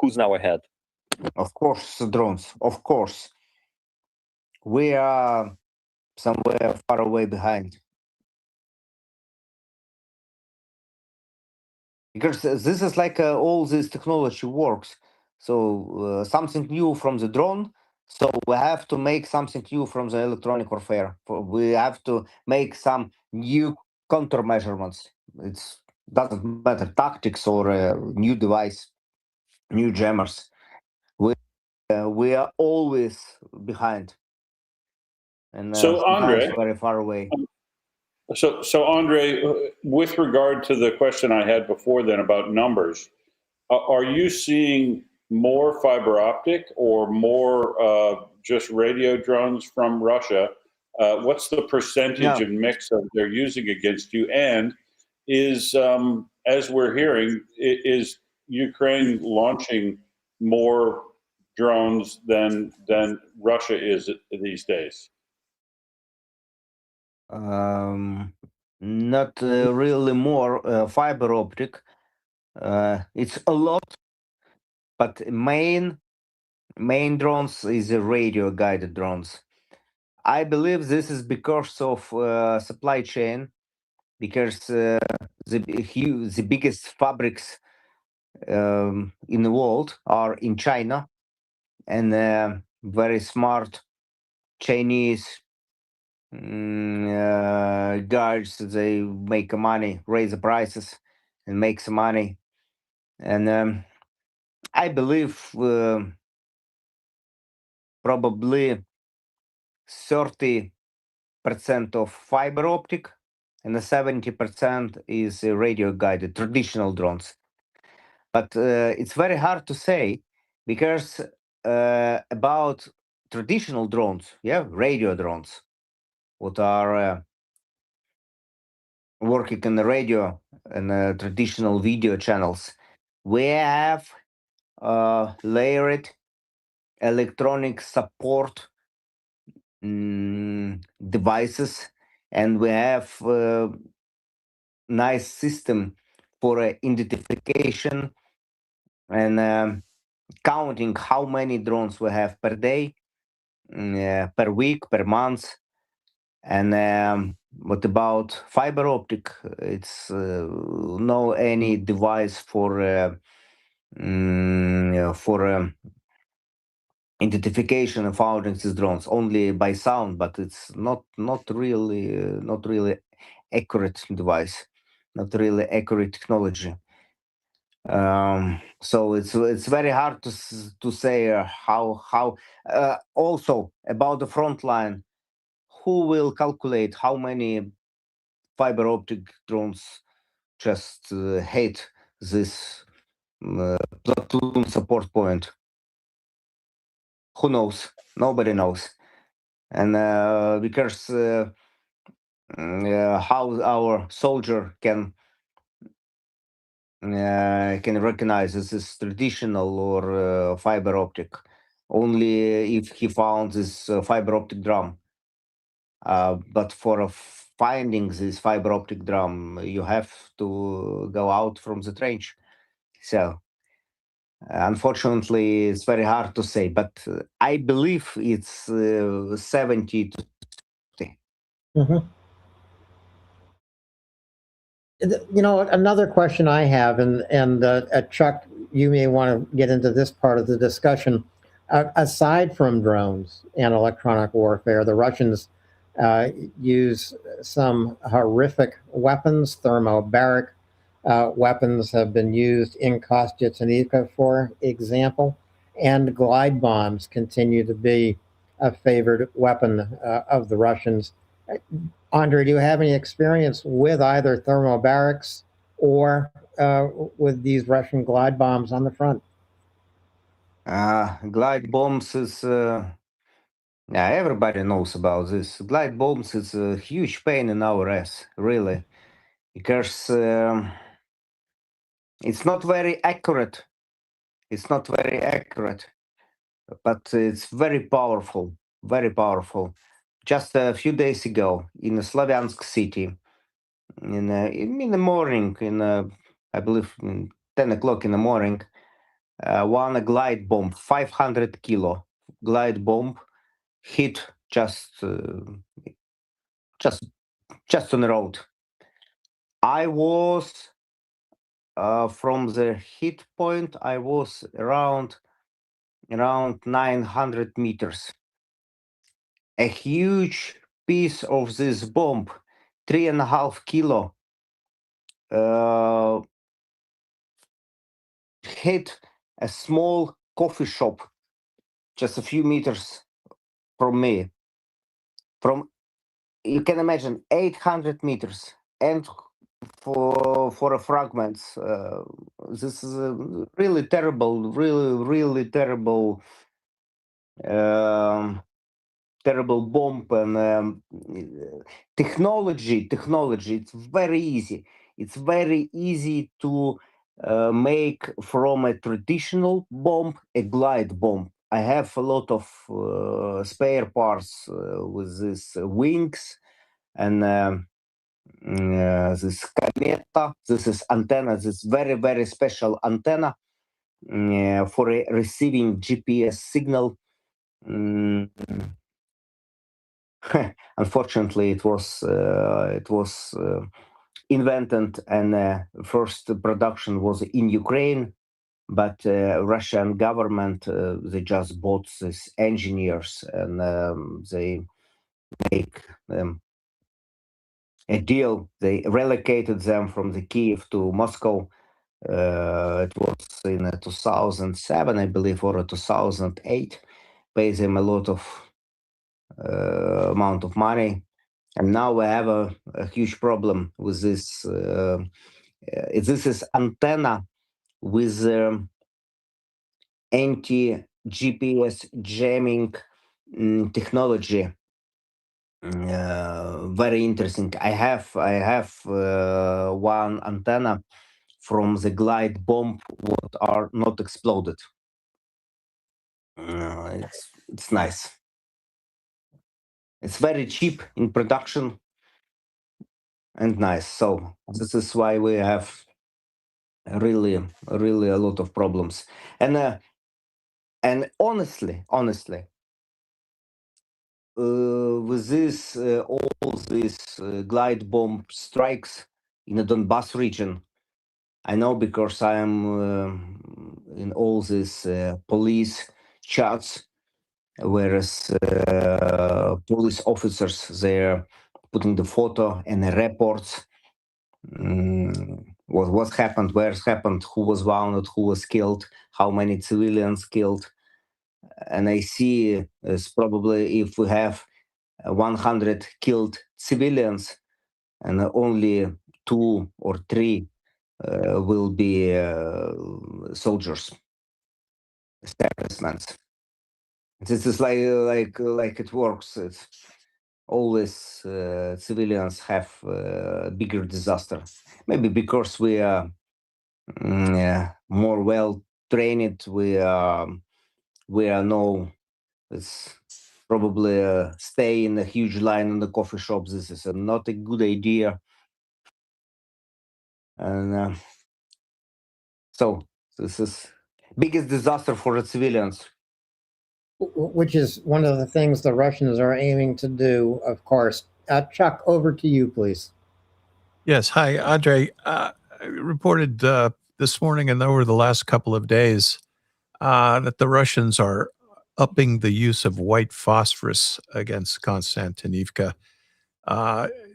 who's now ahead? Of course, drones. Of course, we are somewhere far away behind. Because this is like all this technology works. So something new from the drone. So we have to make something new from the electronic warfare. We have to make some new countermeasurements. It doesn't matter tactics or new device, new jammers. We are always behind, and So, sometimes Andrei, very far away. So Andrei, with regard to the question I had before then about numbers, are you seeing more fiber optic or more just radio drones from Russia? What's the percentage and mix of they're using against you? And is, as we're hearing, is Ukraine launching more drones than Russia is these days? Not really more fiber optic. It's a lot, but main drones is radio guided drones. I believe this is because of supply chain, because the biggest fabrics in the world are in China, and very smart Chinese guys, they make money, raise the prices, and make some money. And I believe probably 30% of fiber optic and 70% is radio guided traditional drones. But it's very hard to say because about traditional drones, radio drones, what are working in the radio and traditional video channels, we have layered electronic support devices, and we have nice system for identification and counting how many drones we have per day, per week, per month. And what about fiber optic? It's no any device for identification of these drones, only by sound, but it's not really accurate device, not really accurate technology. So it's very hard to say how also about the front line. Who will calculate how many fiber optic drones just hit this platoon support point? Who knows? Nobody knows. And because how our soldier can recognize this is traditional or fiber optic only if he found this fiber optic drum. But for finding this fiber optic drum, you have to go out from the trench. So unfortunately, it's very hard to say, but I believe it's 70 to 50. Mhm. Another question I have, and Chuck, you may want to get into this part of the discussion. Aside from drones and electronic warfare, the Russians use some horrific weapons. Thermobaric weapons have been used in Kostyantynivka, for example, and glide bombs continue to be a favored weapon of the Russians. Andriy, do you have any experience with either thermobarics or with these Russian glide bombs on the front? Glide bombs is everybody knows about this. Glide bombs is a huge pain in our ass, really, because it's not very accurate. It's not very accurate, but it's very powerful. Very powerful. Just a few days ago, in a Slavyansk city, in the morning, I believe 10 o'clock in the morning, one glide bomb, 500 kilo glide bomb, hit just on the road. I was from the hit point. I was around 900 meters. A huge piece of this bomb, 3.5 kilo, hit a small coffee shop just a few meters from me. You can imagine 800 meters, and for a fragments, this is a really terrible, really terrible, terrible bomb. And technology. It's very easy. It's very easy to make from a traditional bomb a glide bomb. I have a lot of spare parts with these wings and this cometa. This is antenna. This very special antenna for receiving GPS signal. Unfortunately, it was invented, and first production was in Ukraine, but Russian government they just bought these engineers, and they make a deal. They relocated them from the Kiev to Moscow. It was in 2007, I believe, or 2008. Pay them a lot of amount of money, and now we have a huge problem with this. This is antenna with anti-GPS jamming technology. Very interesting. I have one antenna from the glide bomb what are not exploded. It's nice. It's very cheap in production and nice. So this is why we have really a lot of problems. And honestly, with this all these glide bomb strikes in the Donbass region, I know because I am in all these police chats, whereas police officers, they're putting the photo and the reports, what happened, where's happened, who was wounded, who was killed, how many civilians killed. And I see it's probably if we have 100 killed civilians and only 2 or 3 will be soldiers, servicemen. This is like it works. It's always civilians have bigger disaster. Maybe because we are more well trained. We know it's probably stay in a huge line in the coffee shops. This is not a good idea. And so this is biggest disaster for the civilians. Which is one of the things the Russians are aiming to do, of course. Chuck, over to you, please. Yes. Hi, Andriy. I reported this morning and over the last couple of days that the Russians are upping the use of white phosphorus against Konstantinivka.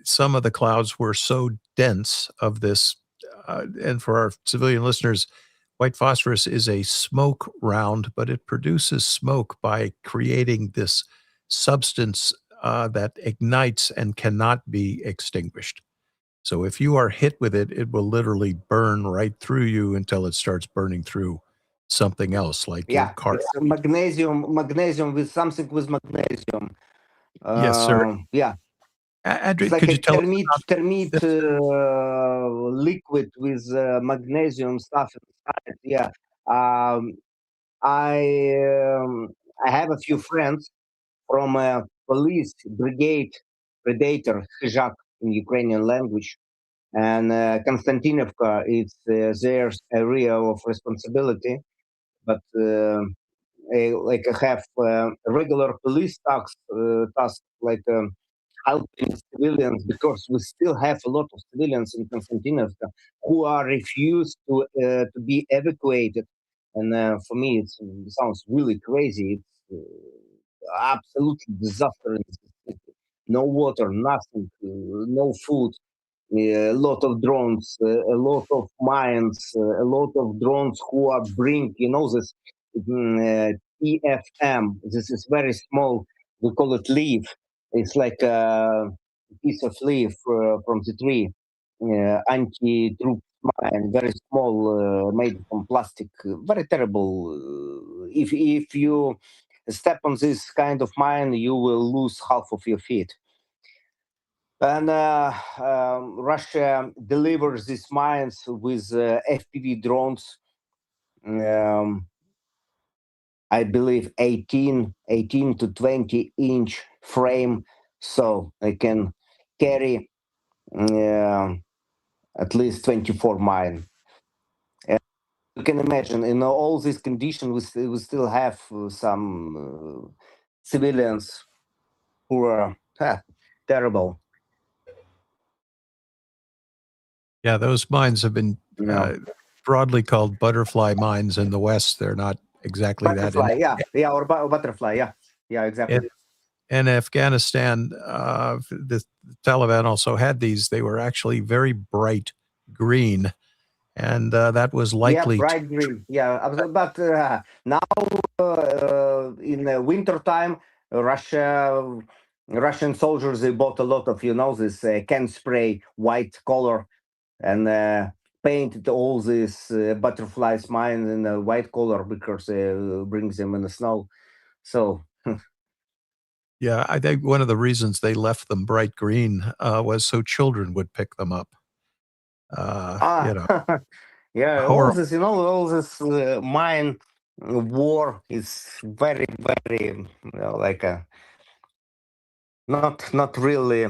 Some of the clouds were so dense of this, and for our civilian listeners, white phosphorus is a smoke round, but it produces smoke by creating this substance that ignites and cannot be extinguished. So if you are hit with it, it will literally burn right through you until it starts burning through something else, like your car. It's magnesium with something with magnesium. Yes, sir. Yeah. Andriy, It's like could a you tell us termite liquid with magnesium stuff inside. Yeah. I have a few friends from a police brigade, Predator, Khizhak in Ukrainian language, and Konstantinovka is their area of responsibility, but like I have regular police tasks like helping civilians, because we still have a lot of civilians in Konstantinovka who are refused to be evacuated. And for me, it sounds really crazy. It's absolutely disaster in the city. No water, nothing, no food. A lot of drones, a lot of mines, a lot of drones who are this EFM. This is very small. We call it leaf. It's like a piece of leaf from the tree, anti-troop mine, very small, made from plastic. Very terrible. If you step on this kind of mine, you will lose half of your feet. And Russia delivers these mines with FPV drones. I believe 18 to 20-inch frame, so they can carry at least 24 mine. You can imagine in all these conditions, we still have some civilians who are terrible. Yeah, those mines have been broadly called butterfly mines in the West. They're not exactly butterfly, that. or butterfly, yeah, exactly. In Afghanistan, the Taliban also had these. They were actually very bright green, and that was likely bright green. Yeah, but now in the winter time, Russian soldiers, they bought a lot of this can spray white color and painted all these butterflies mines in a white color because brings them in the snow. So yeah, I think one of the reasons they left them bright green was so children would pick them up. yeah, all this mine war is very, very like a not really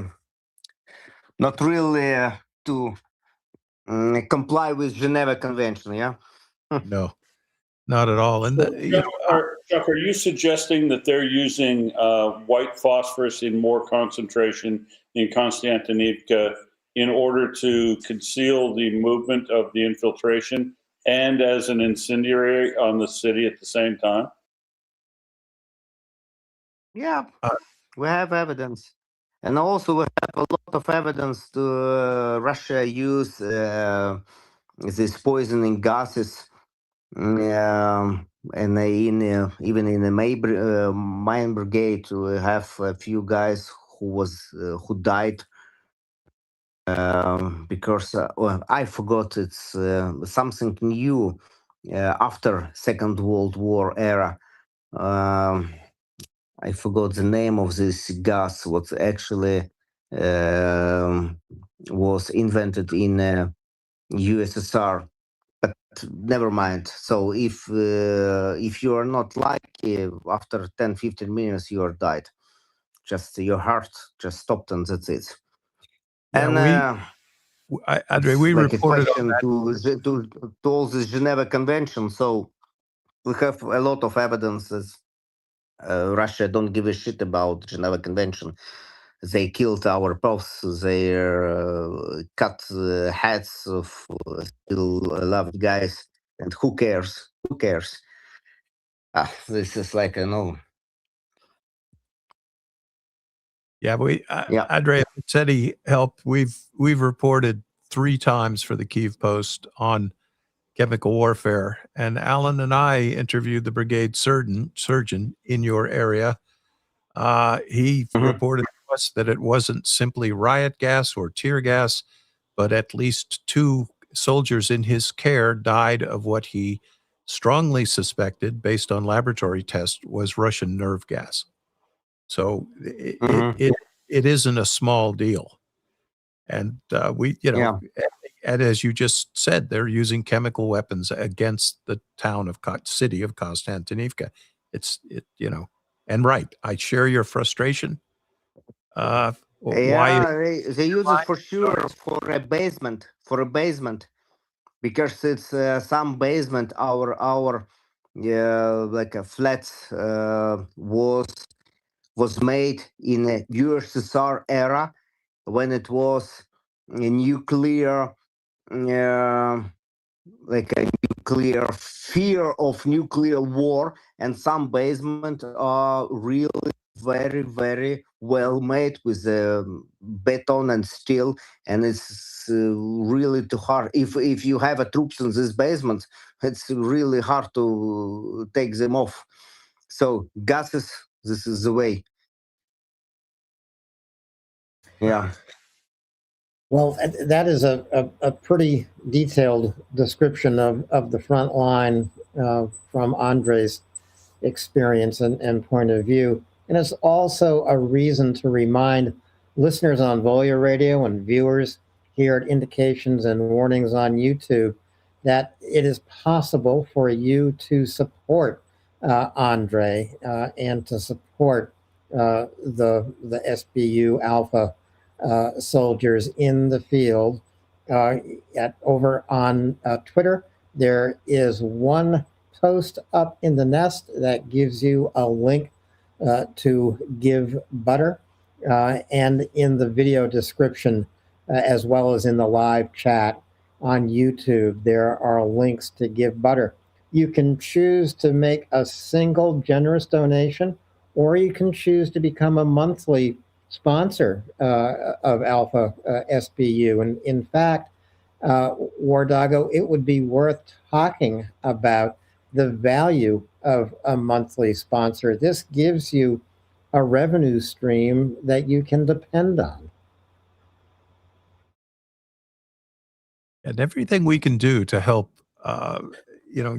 to comply with Geneva Convention. Yeah. No, not at all. And Chuck, are you suggesting that they're using white phosphorus in more concentration in Konstantinivka in order to conceal the movement of the infiltration and as an incendiary on the city at the same time? Yeah, we have evidence. And also we have a lot of evidence to Russia use these poisoning gases and even in the mine brigade we have a few guys who died because well, I forgot it's something new after Second World War era. I forgot the name of this gas. What actually was invented in USSR. But never mind. So if you are not lucky, after 10-15 minutes you are died. Just your heart just stopped and that's it. yeah, And Andrei, we like reported a on question that. to all this Geneva Convention. So we have a lot of evidences. Russia don't give a shit about Geneva Convention. They killed our posts. They cut heads of still loved guys. And who cares? Who cares? This is like a no. Yeah, Yeah. Andrei said he helped. We've reported 3 times for the Kyiv Post on chemical warfare, and Alan and I interviewed the brigade surgeon in your area. He reported to us that it wasn't simply riot gas or tear gas, but at least 2 soldiers in his care died of what he strongly suspected, based on laboratory tests, was Russian nerve gas. So it isn't a small deal. And we, Yeah. and as you just said, they're using chemical weapons against the city of Konstantinivka. And right, I share your frustration. Yeah, Why? they use it for sure for a basement, because it's some basement. Our like a flat was made in a USSR era when it was a nuclear. Like a nuclear fear of nuclear war, and some basement are really very, very well made with beton and steel, and it's really too hard. If you have a troops in this basement, it's really hard to take them off. So gases, this is the way. Yeah. Well, that is a pretty detailed description of the front line from Andrei's experience and point of view. And it's also a reason to remind listeners on Volya Radio and viewers here at Indications and Warnings on YouTube that it is possible for you to support Andrei and to support the SBU Alpha soldiers in the field. Over on Twitter, there is one post up in the nest that gives you a link to give butter, and in the video description, as well as in the live chat on YouTube, there are links to give butter. You can choose to make a single generous donation, or you can choose to become a monthly sponsor of Alpha SBU. And in fact, WarDoggo, it would be worth talking about the value of a monthly sponsor. This gives you a revenue stream that you can depend on. And everything we can do to help, you're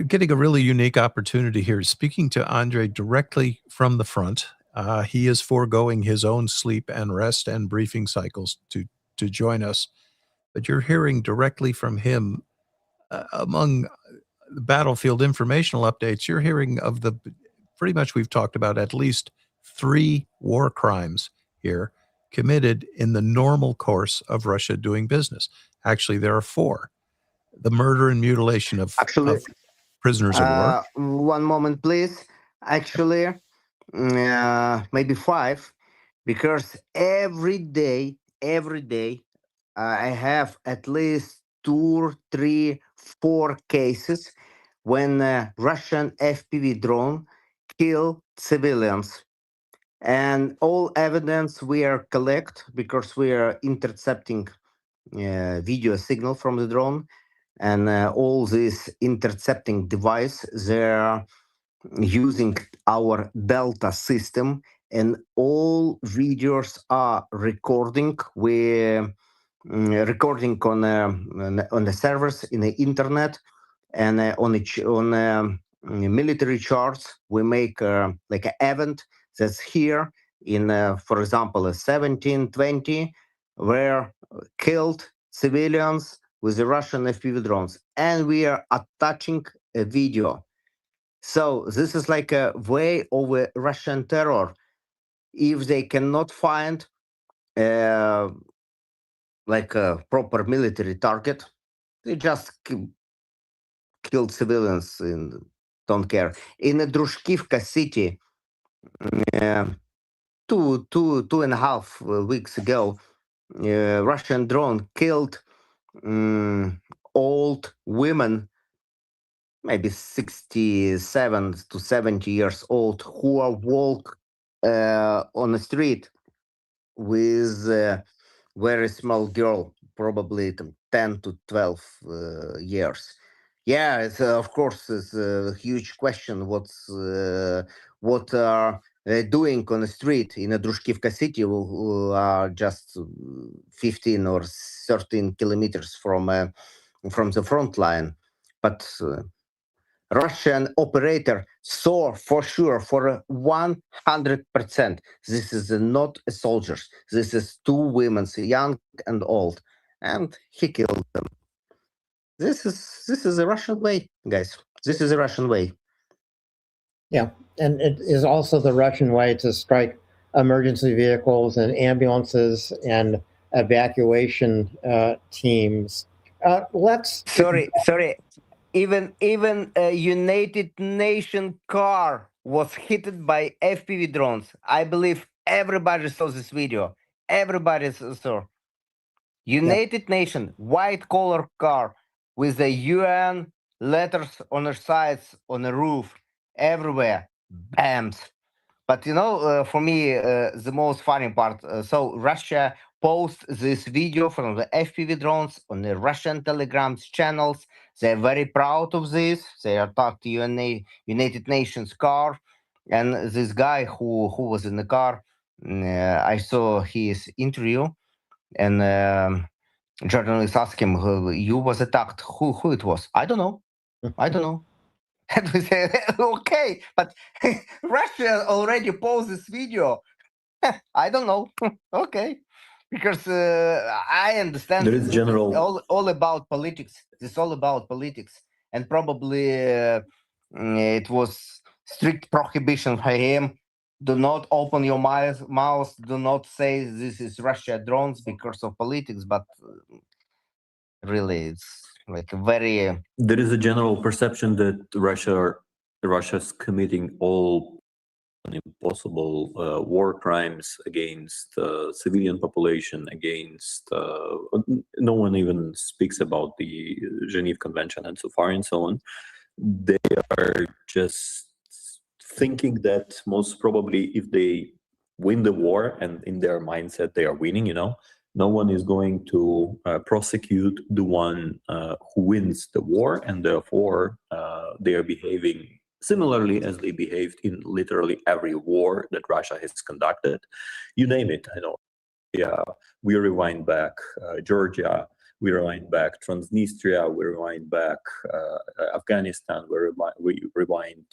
getting a really unique opportunity here, speaking to Andrei directly from the front. He is foregoing his own sleep and rest and briefing cycles to join us, but you're hearing directly from him, among the battlefield informational updates, you're hearing of pretty much we've talked about at least 3 war crimes here committed in the normal course of Russia doing business. Actually, there are 4. The murder and mutilation of prisoners of war. One moment, please. Actually, maybe 5, because every day, I have at least 2, 3, 4 cases when Russian FPV drone kill civilians. And all evidence we are collect because we are intercepting video signal from the drone, and all this intercepting device, they're using our Delta system, and all videos are recording. We're recording on the servers in the internet, and on military charts we make like an event that's here in for example 1720 where killed civilians with the Russian FPV drones, and we are attaching a video. So this is like a way of Russian terror. If they cannot find like a proper military target, they just kill civilians and don't care. In Drushkivka city, two and a half weeks ago, Russian drone killed old women, maybe 67 to 70 years old, who are walk on the street with a very small girl, probably 10 to 12 years. Yeah, it's, of course, it's a huge question. What are they doing on the street in a Drushkivka city, who are just 15 or 13 kilometers from the front line? But Russian operator saw for sure, for 100%, this is not a soldiers. This is 2 women, young and old, and he killed them. This is a Russian way, guys. This is a Russian way. Yeah, and it is also the Russian way to strike emergency vehicles and ambulances and evacuation teams. Sorry. Even a United Nations car was hit by FPV drones. I believe everybody saw this video. Everybody saw. United Nations white collar car with the UN letters on the sides, on the roof, everywhere. Bams. But for me, the most funny part. So Russia posts this video from the FPV drones on the Russian Telegrams channels. They're very proud of this. They attacked the United Nations car, and this guy who was in the car, I saw his interview, and journalists asked him, "You was attacked? Who it was?" I don't know. And we say, okay, but Russia already posted this video. I don't know. Okay, because I understand There is general all about politics. It's all about politics, and probably it was strict prohibition for him. Do not open your mouth. Do not say this is Russia drones because of politics. But really, it's like very. There is a general perception that Russia's committing all impossible war crimes against civilian population, against no one even speaks about the Geneva Convention and so far and so on. They are just thinking that most probably if they win the war, and in their mindset they are winning, no one is going to prosecute the one who wins the war, and therefore they are behaving similarly as they behaved in literally every war that Russia has conducted. You name it, I know. Yeah, we rewind back Georgia, we rewind back Transnistria, we rewind back Afghanistan, we rewind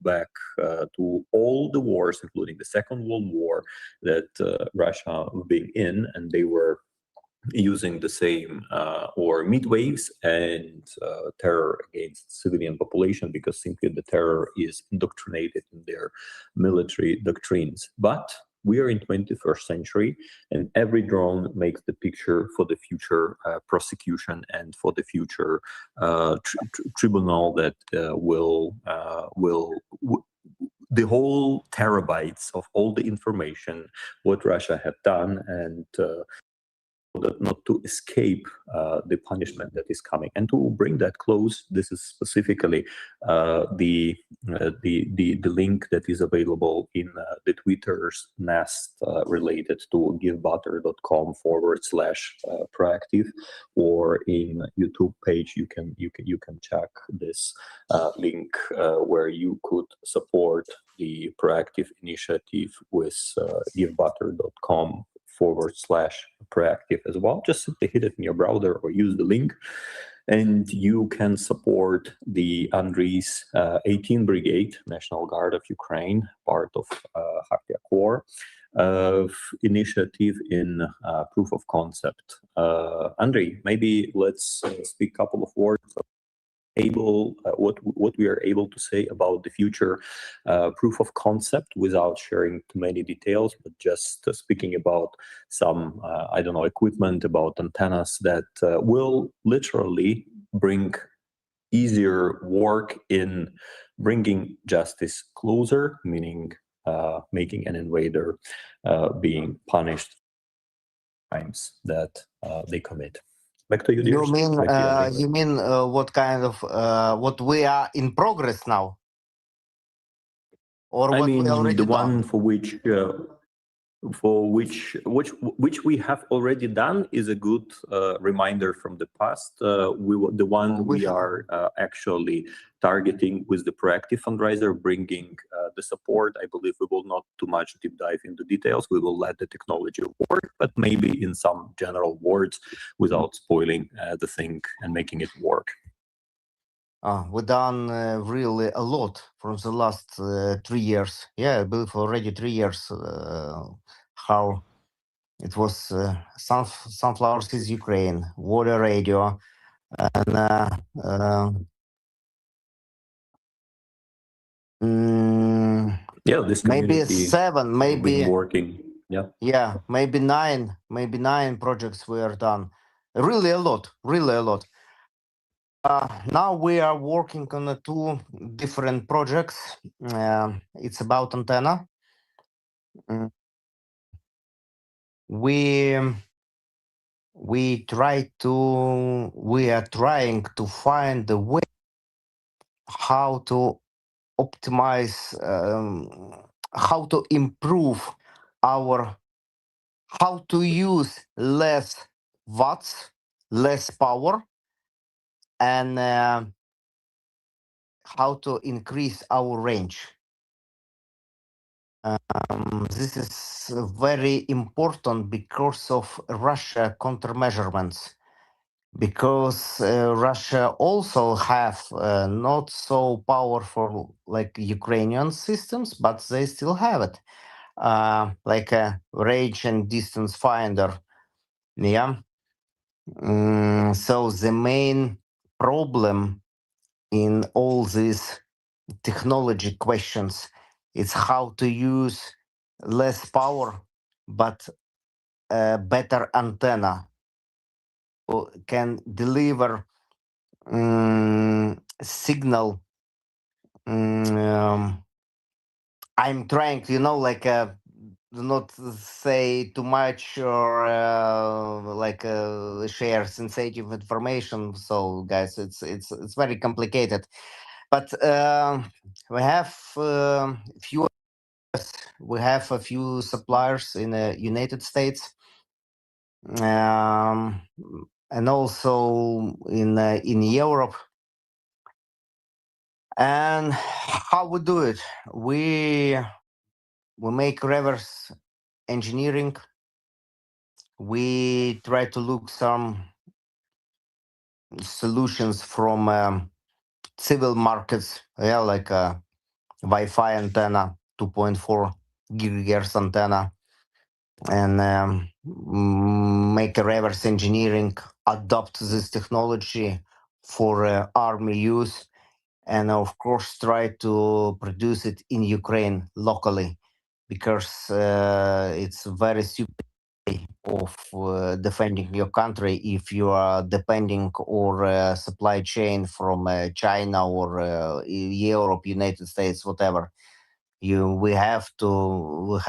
back to all the wars, including the Second World War that Russia being in, and they were using the same or midwaves and terror against civilian population, because simply the terror is indoctrinated in their military doctrines. But we are in 21st century, and every drone makes the picture for the future prosecution and for the future tribunal that will the whole terabytes of all the information what Russia have done, and not to escape the punishment that is coming. And to bring that close, this is specifically the link that is available in the Twitter's nest related to givebutter.com/proactive, or in YouTube page you can check this link where you could support the proactive initiative with givebutter.com/proactive as well. Just simply hit it in your browser or use the link, and you can support the Andriy's 18 Brigade, National Guard of Ukraine, part of Hartia Corps, initiative in proof of concept. Andriy, maybe let's speak a couple of words of what we are able to say about the future proof of concept without sharing too many details, but just speaking about some equipment, about antennas that will literally bring easier work in bringing justice closer, meaning making an invader being punished for crimes that they commit. Back to you, dear. You mean what kind of what we are in progress now, or what we already the done? one which we have already done is a good reminder from the past. We are actually targeting with the proactive fundraiser, bringing the support. I believe we will not too much deep dive into details. We will let the technology work, but maybe in some general words without spoiling the thing and making it work. We've done really a lot from the last 3 years. Yeah, I believe already 3 years. How it was Sunflower Seeds Ukraine, Volya Radio, and this maybe 7, maybe working. Maybe 9 projects we are done. Really a lot. Now we are working on 2 different projects. It's about antenna. We are trying to find the way how to optimize, how to improve how to use less watts, less power, and how to increase our range. This is very important because of Russia countermeasurements, because Russia also have not so powerful like Ukrainian systems, but they still have it, like a range and distance finder. So the main problem in all these technology questions is how to use less power but a better antenna can deliver signal. I'm trying to not say too much or share sensitive information. So guys, it's very complicated, but we have a few suppliers in the United States, and also in Europe. And how we do it? We make reverse engineering. We try to look some solutions from civil markets, like a Wi-Fi antenna, 2.4 gigahertz antenna, and make a reverse engineering, adopt this technology for army use, and of course try to produce it in Ukraine locally, because it's very super way of defending your country if you are depending on supply chain from China or Europe, United States, whatever. We have to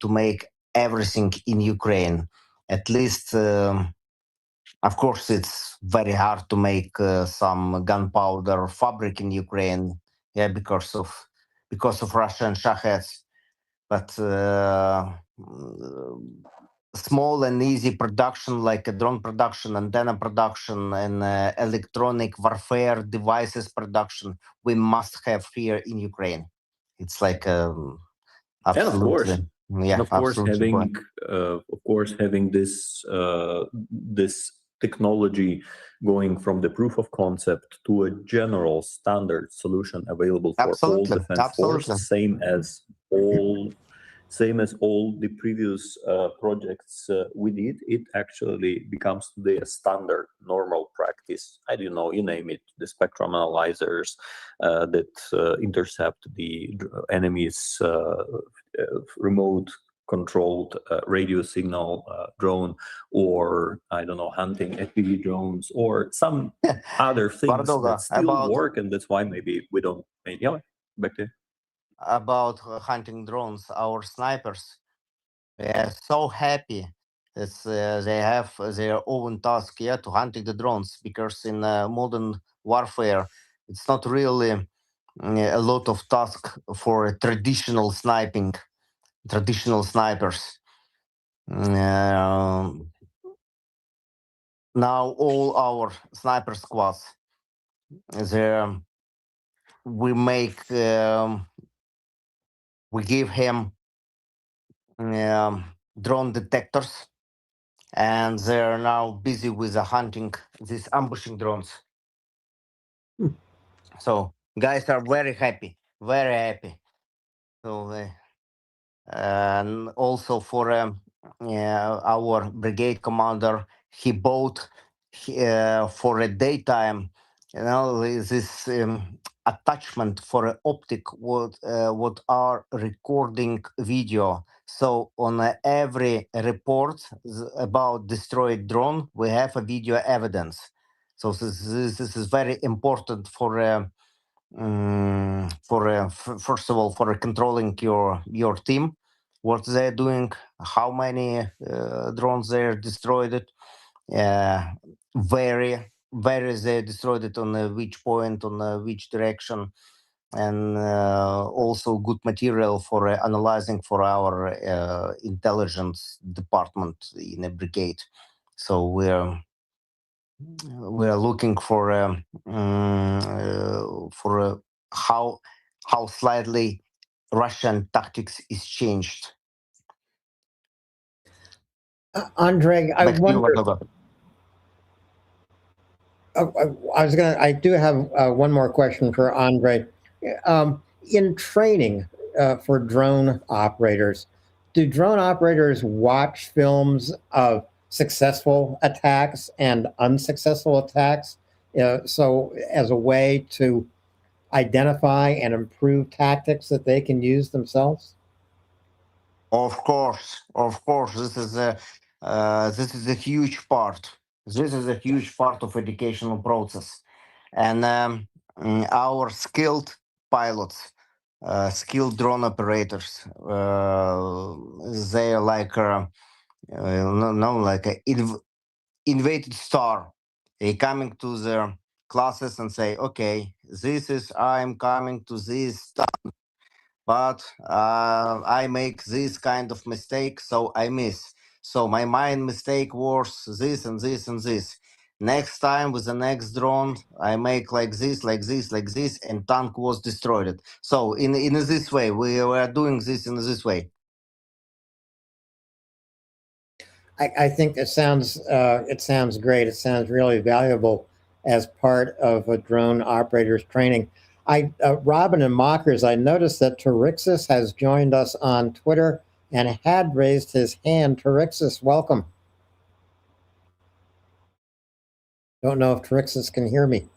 make everything in Ukraine. At least, of course, it's very hard to make some gunpowder fabric in Ukraine, yeah, because of Russian shaheds. But small and easy production like a drone production, antenna production, and electronic warfare devices production, we must have here in Ukraine. It's like And of course, absolutely, yeah, absolutely. having this technology going from the proof of concept to a general standard solution available for all Absolutely, defense absolutely. force, same as all the previous projects we did, it actually becomes today a standard, normal practice. I don't know, you name it, the spectrum analyzers that intercept the enemy's remote controlled radio signal drone, or I don't know, hunting FPV drones, or some other things WarDoggo, that still work, and that's why maybe we don't. Yeah, back to you. About hunting drones, our snipers, they are so happy. They have their own task, yeah, to hunting the drones, because in modern warfare, it's not really a lot of task for traditional snipers. Now all our sniper squads, we make we give him drone detectors, and they're now busy with hunting these ambushing drones. So guys are very happy, very happy. So and also for our brigade commander, he bought for a daytime, this attachment for an optic what are recording video. So on every report about destroyed drone, we have a video evidence. So this is very important for first of all, for controlling your team, what they're doing, how many drones they're destroyed it, where they destroyed it, on which point, on which direction, and also good material for analyzing for our intelligence department in a brigade. So we're looking for how slightly Russian tactics is changed. Andrei, I Back to you, wonder. WarDoggo. I do have one more question for Andrei. In training for drone operators, do drone operators watch films of successful attacks and unsuccessful attacks? So as a way to identify and improve tactics that they can use themselves? Of course. This is a huge part. This is a huge part of educational process, and our skilled pilots, skilled drone operators, they are like like a invited star. They coming to their classes and say, okay, I'm coming to this stuff, but I make this kind of mistake, so I miss. So my main mistake was this and this and this. Next time with the next drone, I make like this, and tank was destroyed. So in this way, we were doing this in this way. I think it sounds great. It sounds really valuable as part of a drone operator's training. Robin and Mockers, I noticed that Torixis has joined us on Twitter. and had raised his hand. Trixis, welcome. Don't know if Trixis can hear me.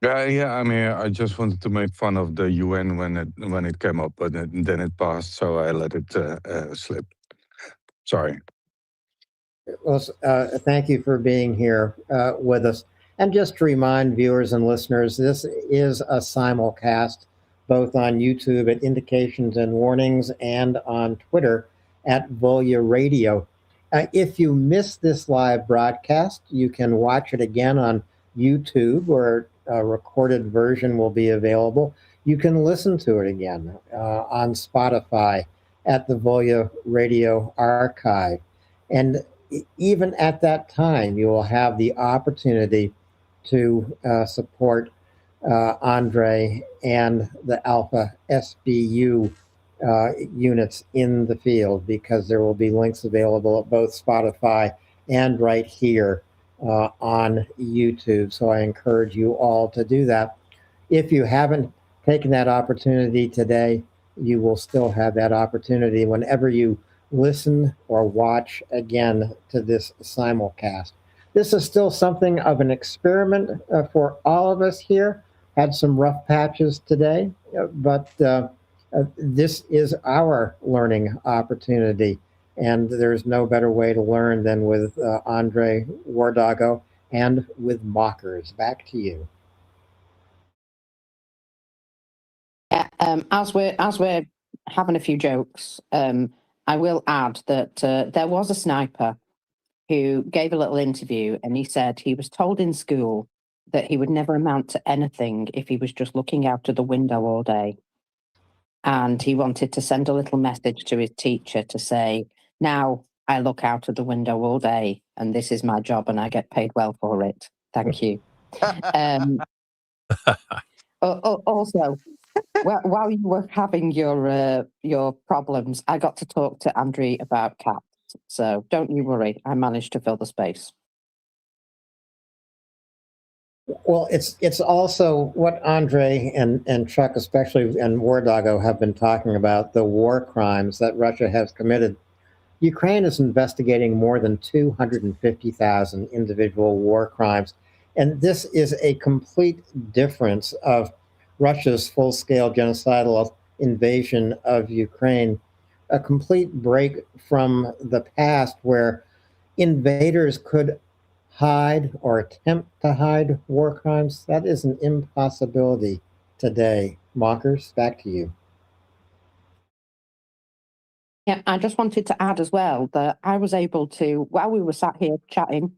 Yeah. I mean, I just wanted to make fun of the UN when it came up, but then it passed, so I let it slip. Sorry. Well, thank you for being here with us. And just to remind viewers and listeners, this is a simulcast, both on YouTube at Indications and Warnings and on Twitter at Volya Radio. If you missed this live broadcast, you can watch it again on YouTube, where a recorded version will be available. You can listen to it again on Spotify at the Volya Radio archive. And even at that time, you will have the opportunity to support Andriy and the Alpha SBU units in the field, because there will be links available at both Spotify and right here on YouTube. So I encourage you all to do that. If you haven't taken that opportunity today, you will still have that opportunity whenever you listen or watch again to this simulcast. This is still something of an experiment for all of us here. Had some rough patches today, but this is our learning opportunity, and there's no better way to learn than with Andriy, WarDoggo, and with mockers. Back to you. Yeah, as we're having a few jokes, I will add that there was a sniper who gave a little interview, and he said he was told in school that he would never amount to anything if he was just looking out of the window all day. And he wanted to send a little message to his teacher to say, now I look out of the window all day, and this is my job, and I get paid well for it. Thank you. Also, while you were having your problems, I got to talk to Andriy about cats. So don't you worry, I managed to fill the space. Well, it's also what Andriy and Chuck, especially, and WarDoggo have been talking about, the war crimes that Russia has committed. Ukraine is investigating more than 250,000 individual war crimes. And this is a complete difference of Russia's full-scale genocidal invasion of Ukraine, a complete break from the past where invaders could hide or attempt to hide war crimes. That is an impossibility today. Mockers, back to you. Yeah, I just wanted to add as well that I was able to, while we were sat here chatting,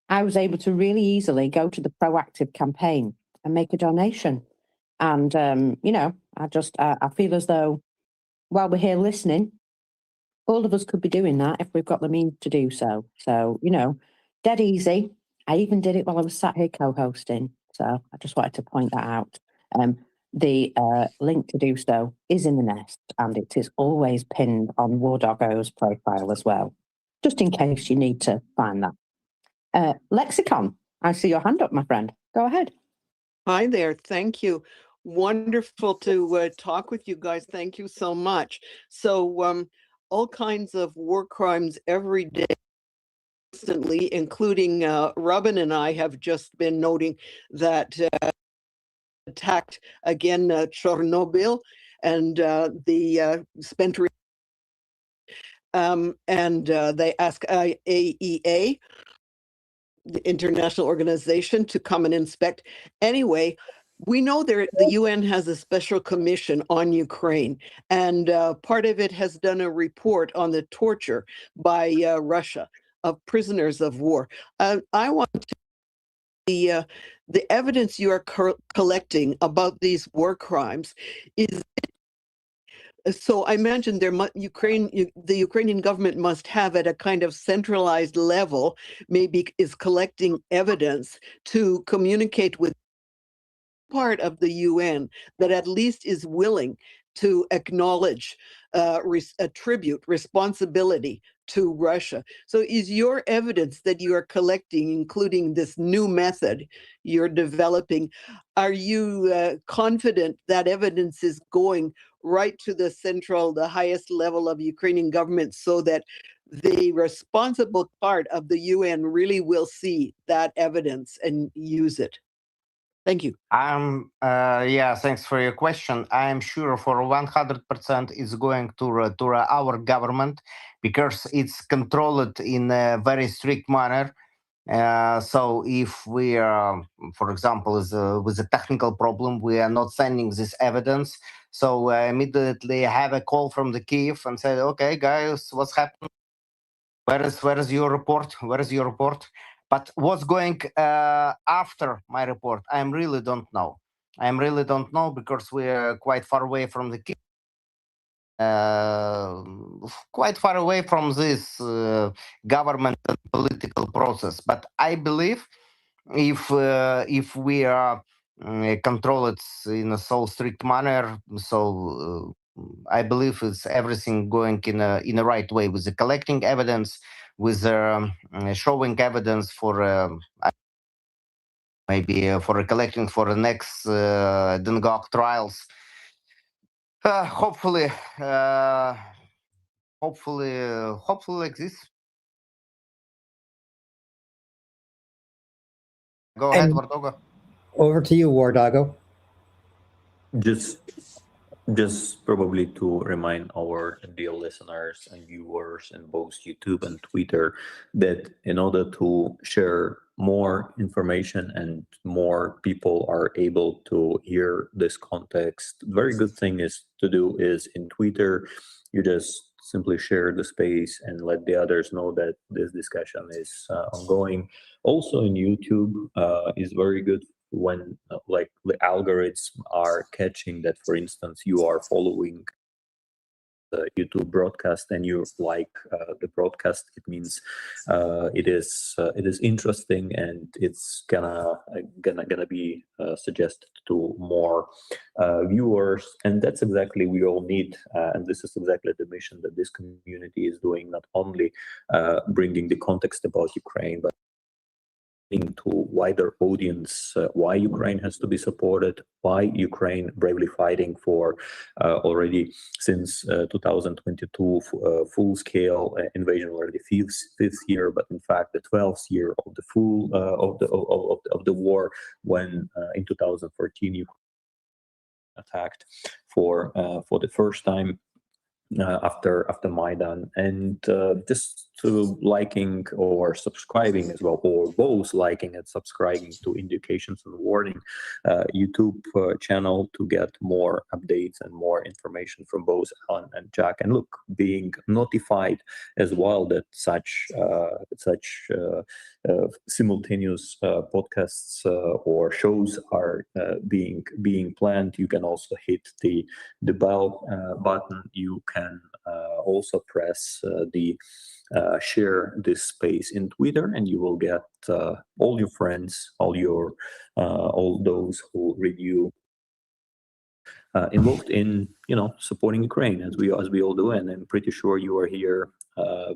I was able to really easily go to the proactive campaign and make a donation. And, I feel as though while we're here listening, all of us could be doing that if we've got the means to do so. So, dead easy. I even did it while I was sat here co-hosting. So I just wanted to point that out. The link to do so is in the nest, and it is always pinned on WarDoggo's profile as well, just in case you need to find that. Lexicon, I see your hand up, my friend. Go ahead. Hi there. Thank you. Wonderful to talk with you guys. Thank you so much. So all kinds of war crimes every day, constantly, including Robin and I have just been noting that attacked again Chernobyl and the spent and they ask IAEA, the international organization, to come and inspect. Anyway, we know the UN has a special commission on Ukraine, and part of it has done a report on the torture by Russia of prisoners of war. I want to the evidence you are collecting about these war crimes is. So I imagine the Ukrainian government must have, at a kind of centralized level, maybe is collecting evidence to communicate with part of the UN that at least is willing to acknowledge, attribute responsibility to Russia. So is your evidence that you are collecting, including this new method you're developing, are you confident that evidence is going right to the highest level of Ukrainian government, so that the responsible part of the UN really will see that evidence and use it? Thank you. Yeah, thanks for your question. I'm sure for 100% it's going to our government, because it's controlled in a very strict manner. So if we are, for example, with a technical problem, we are not sending this evidence. So I immediately have a call from the Kiev and said, okay, guys, what's happened? Where is your report? Where is your report? But what's going after my report, I really don't know. Because we are quite far away from the Kiev. Quite far away from this government and political process. But I believe if we are control it in a so strict manner, so I believe it's everything going in a right way, with the collecting evidence, with showing evidence for maybe for collecting for the next Dengok trials. Hopefully like this. Go ahead, And WarDoggo. over to you, WarDoggo. Just probably to remind our dear listeners and viewers in both YouTube and Twitter that in order to share more information and more people are able to hear this context, very good thing is to do is in Twitter, you just simply share the space and let the others know that this discussion is ongoing. Also in YouTube is very good when like the algorithms are catching that, for instance, you are following the YouTube broadcast and you like the broadcast, it means it is interesting and it's gonna be suggested to more viewers, and that's exactly we all need, and this is exactly the mission that this community is doing, not only bringing the context about Ukraine, but to wider audience why Ukraine has to be supported, why Ukraine bravely fighting for already since 2022 full-scale invasion, already fifth year, but in fact the 12th year of the full of the war, when in 2014 Ukraine attacked for the first time after Maidan, and just to liking or subscribing as well, or both liking and subscribing to Indications and Warning YouTube channel to get more updates and more information from both Alan and Jack, and look, being notified as well that such simultaneous podcasts or shows are being planned. You can also hit the bell button. You can also press the share this space in Twitter, and you will get all your friends, all those who review involved in supporting Ukraine, as we all do, and I'm pretty sure you are here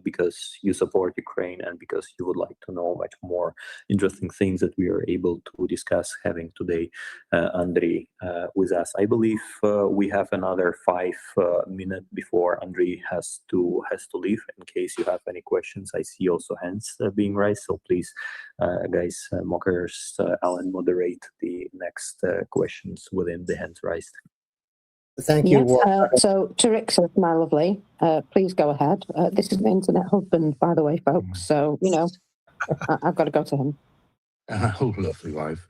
because you support Ukraine and because you would like to know much more interesting things that we are able to discuss, having today Andriy with us. I believe we have another 5 minutes before Andriy has to leave. In case you have any questions, I see also hands being raised, so please guys, mockers, Alan, moderate the next questions within the hands raised. Thank you. Yes, so Tarek says, my lovely, please go ahead. This is my internet husband, by the way, folks. So, I've got to go to him. Oh, lovely wife.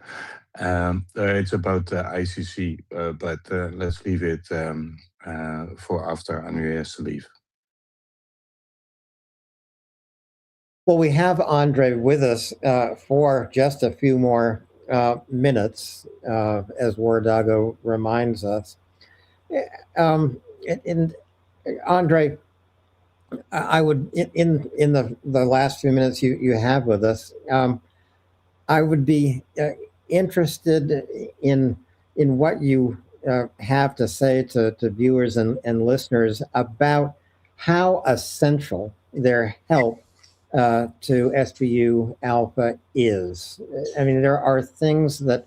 It's about ICC, but let's leave it for after Andriy has to leave. Well, we have Andriy with us for just a few more minutes, as WarDoggo reminds us. And Andriy, I would, in the last few minutes you have with us, I would be interested in what you have to say to viewers and listeners about how essential their help to SBU Alpha is? I mean, there are things that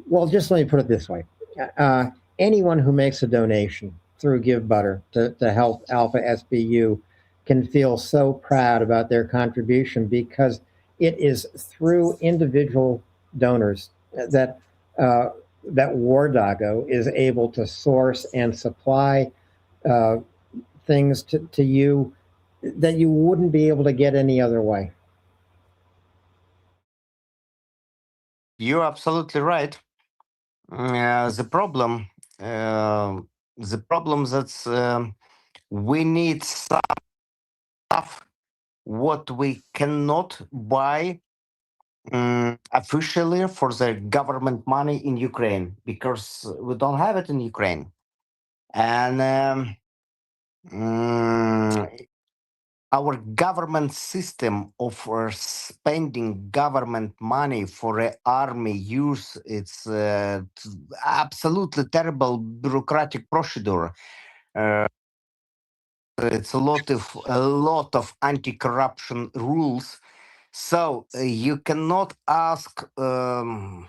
well, just let me put it this way. Anyone who makes a donation through GiveButter to help Alpha SBU can feel so proud about their contribution, because it is through individual donors that WarDoggo is able to source and supply things to you that you wouldn't be able to get any other way. You're absolutely right. The problem that we need stuff what we cannot buy officially for the government money in Ukraine, because we don't have it in Ukraine. And our government system of spending government money for army use, it's absolutely terrible bureaucratic procedure. It's a lot of anti-corruption rules. So you cannot ask some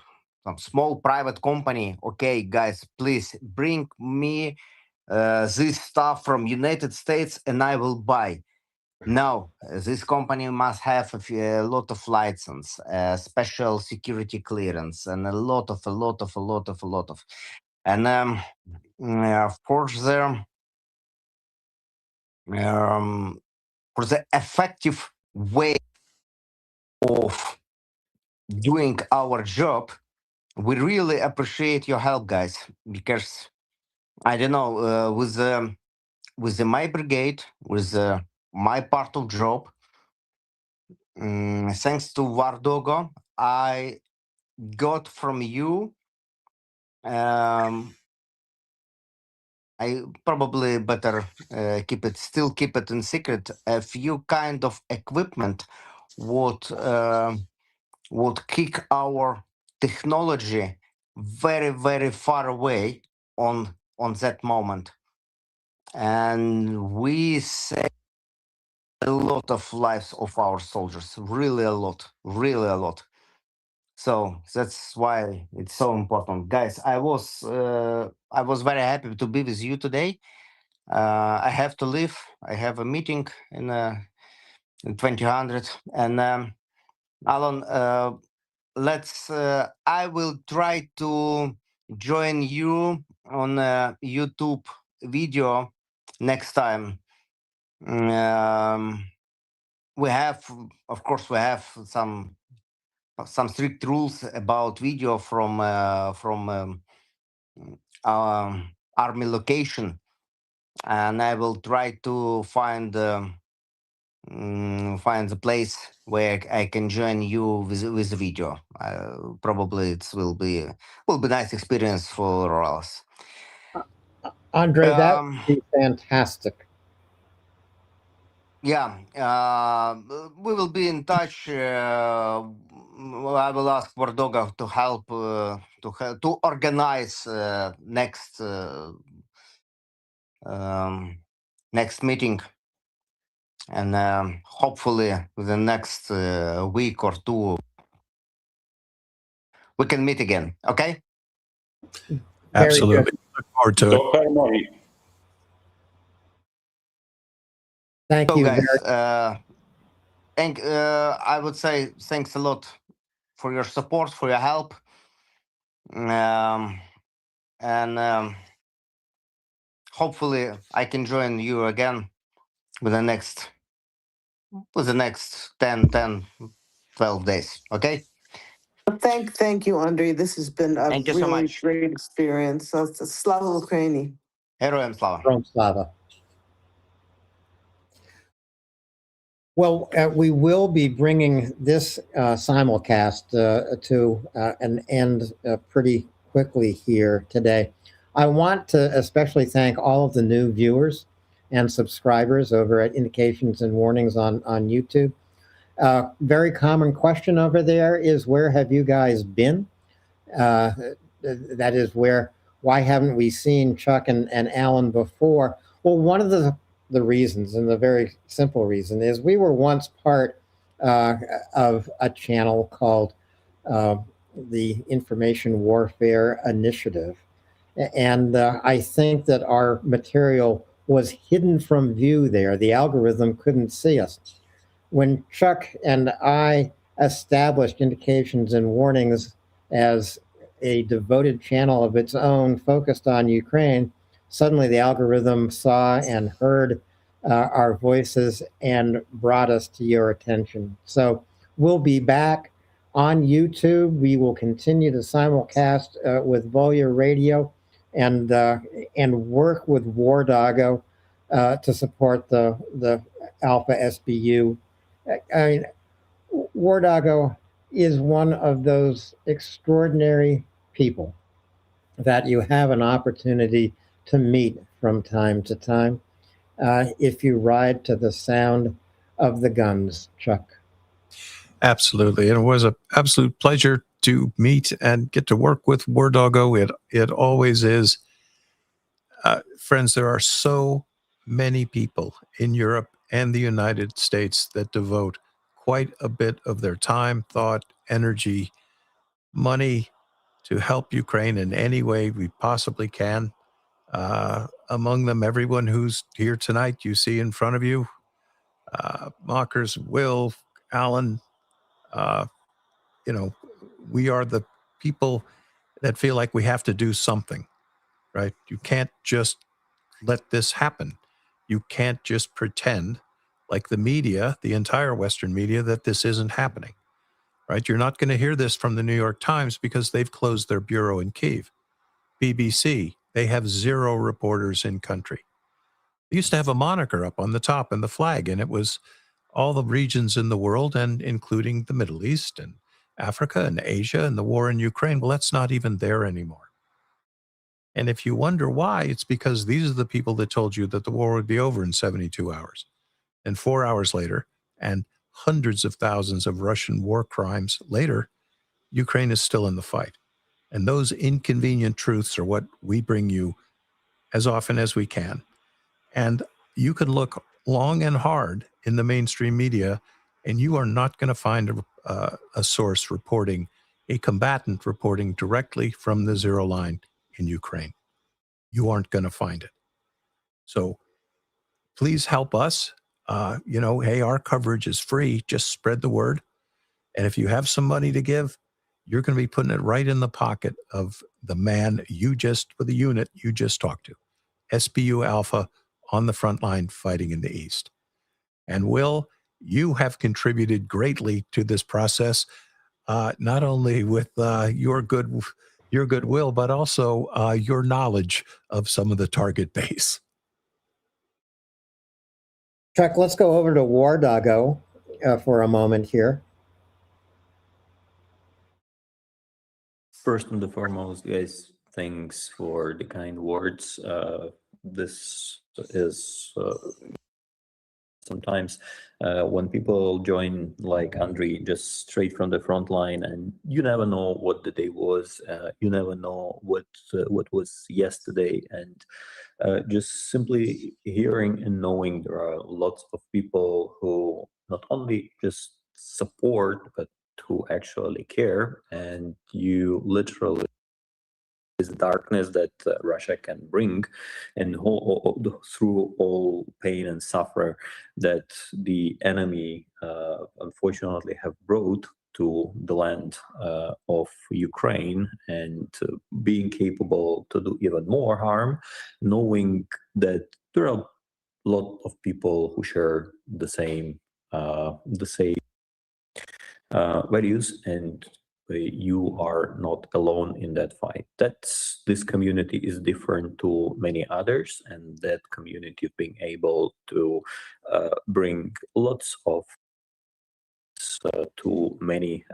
small private company, okay, guys, please bring me this stuff from United States and I will buy. No, this company must have a lot of license, special security clearance, and a lot of. And of course, for the effective way of doing our job, we really appreciate your help, guys, because I don't know, with my brigade, with my part of job, thanks to WarDoggo, I got from you, I probably better keep it in secret, a few kind of equipment would kick our technology very, very far away on that moment. And we save a lot of lives of our soldiers, really a lot. So that's why it's so important, guys. I was very happy to be with you today. I have to leave. I have a meeting in 2000, and Alan, I will try to join you on a YouTube video next time. We have some strict rules about video from army location, and I will try to find the place where I can join you with the video. Probably it will be nice experience for us. Andrei, that would be fantastic. Yeah, we will be in touch. I will ask WarDoggo to help to organize next meeting, and hopefully within the next week or two we can meet again. Okay. Absolutely. Look forward to it. Thank you, guys. I would say thanks a lot for your support, for your help, and hopefully I can join you again with the next 10, 12 days. Okay. Thank you, Andrei. This has been a Thank you so really much. great experience. So, Slava Ukraini. Heroям слава. From Slava. Well, we will be bringing this simulcast to an end pretty quickly here today. I want to especially thank all of the new viewers and subscribers over at Indications and Warnings on YouTube. Very common question over there is, where have you guys been? Uh, that is why haven't we seen Chuck and Alan before? Well, one of the reasons, and the very simple reason, is we were once part of a channel called the Information Warfare Initiative. And I think that our material was hidden from view there. The algorithm couldn't see us. When Chuck and I established Indications and Warnings as a devoted channel of its own focused on Ukraine, suddenly the algorithm saw and heard our voices and brought us to your attention. So we'll be back on YouTube. We will continue to simulcast with Volya Radio and work with WarDoggo to support the Alpha SBU. I mean, WarDoggo is one of those extraordinary people that you have an opportunity to meet from time to time if you ride to the sound of the guns, Chuck. Absolutely. And it was an absolute pleasure to meet and get to work with WarDoggo. It always is. Friends, there are so many people in Europe and the United States that devote quite a bit of their time, thought, energy, money to help Ukraine in any way we possibly can. Among them, everyone who's here tonight, you see in front of you, Mockers, Will, Alan, we are the people that feel like we have to do something, right? You can't just let this happen. You can't just pretend like the media, the entire Western media, that this isn't happening, right? You're not going to hear this from the New York Times because they've closed their bureau in Kyiv. BBC, they have 0 reporters in country. They used to have a moniker up on the top and the flag, and it was all the regions in the world, and including the Middle East and Africa and Asia and the war in Ukraine. Well, that's not even there anymore. And if you wonder why, it's because these are the people that told you that the war would be over in 72 hours. And 4 hours later, and hundreds of thousands of Russian war crimes later, Ukraine is still in the fight. And those inconvenient truths are what we bring you as often as we can. And you can look long and hard in the mainstream media, and you are not going to find a source reporting, a combatant reporting directly from the zero line in Ukraine. You aren't going to find it. So please help us. Hey, our coverage is free. Just spread the word. And if you have some money to give, you're going to be putting it right in the pocket of the man or the unit you just talked to. SBU Alpha on the front line fighting in the East. And Will, you have contributed greatly to this process, not only with your goodwill, but also your knowledge of some of the target base. Chuck, let's go over to WarDoggo for a moment here. First and foremost, guys, thanks for the kind words. This is sometimes when people join like Andriy just straight from the front line, and you never know what the day was, you never know what was yesterday, and just simply hearing and knowing there are lots of people who not only just support but who actually care, and you literally is darkness that Russia can bring, and through all pain and suffer that the enemy unfortunately have brought to the land of Ukraine, and being capable to do even more harm, knowing that there are a lot of people who share the same values, and you are not alone in that fight. This community is different to many others, and that community being able to bring lots of to many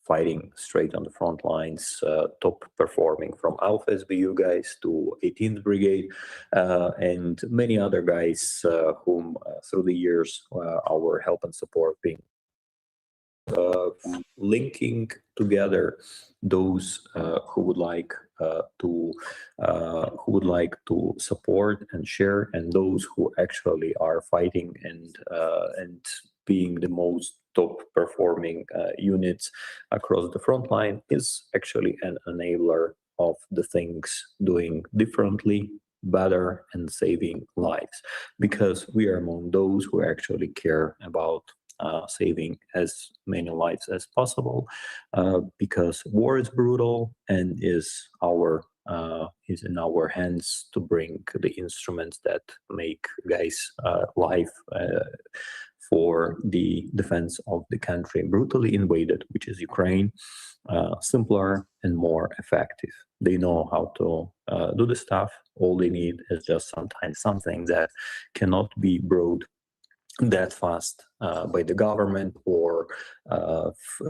fighting straight on the front lines, top performing from Alpha SBU guys to 18th Brigade, and many other guys whom through the years our help and support being linking together those who would like to support and share, and those who actually are fighting and being the most top performing units across the front line, is actually an enabler of the things doing differently, better, and saving lives, because we are among those who actually care about saving as many lives as possible, because war is brutal and is in our hands to bring the instruments that make guys' life for the defense of the country brutally invaded, which is Ukraine, simpler and more effective. They know how to do the stuff. All they need is just sometimes something that cannot be brought that fast by the government, or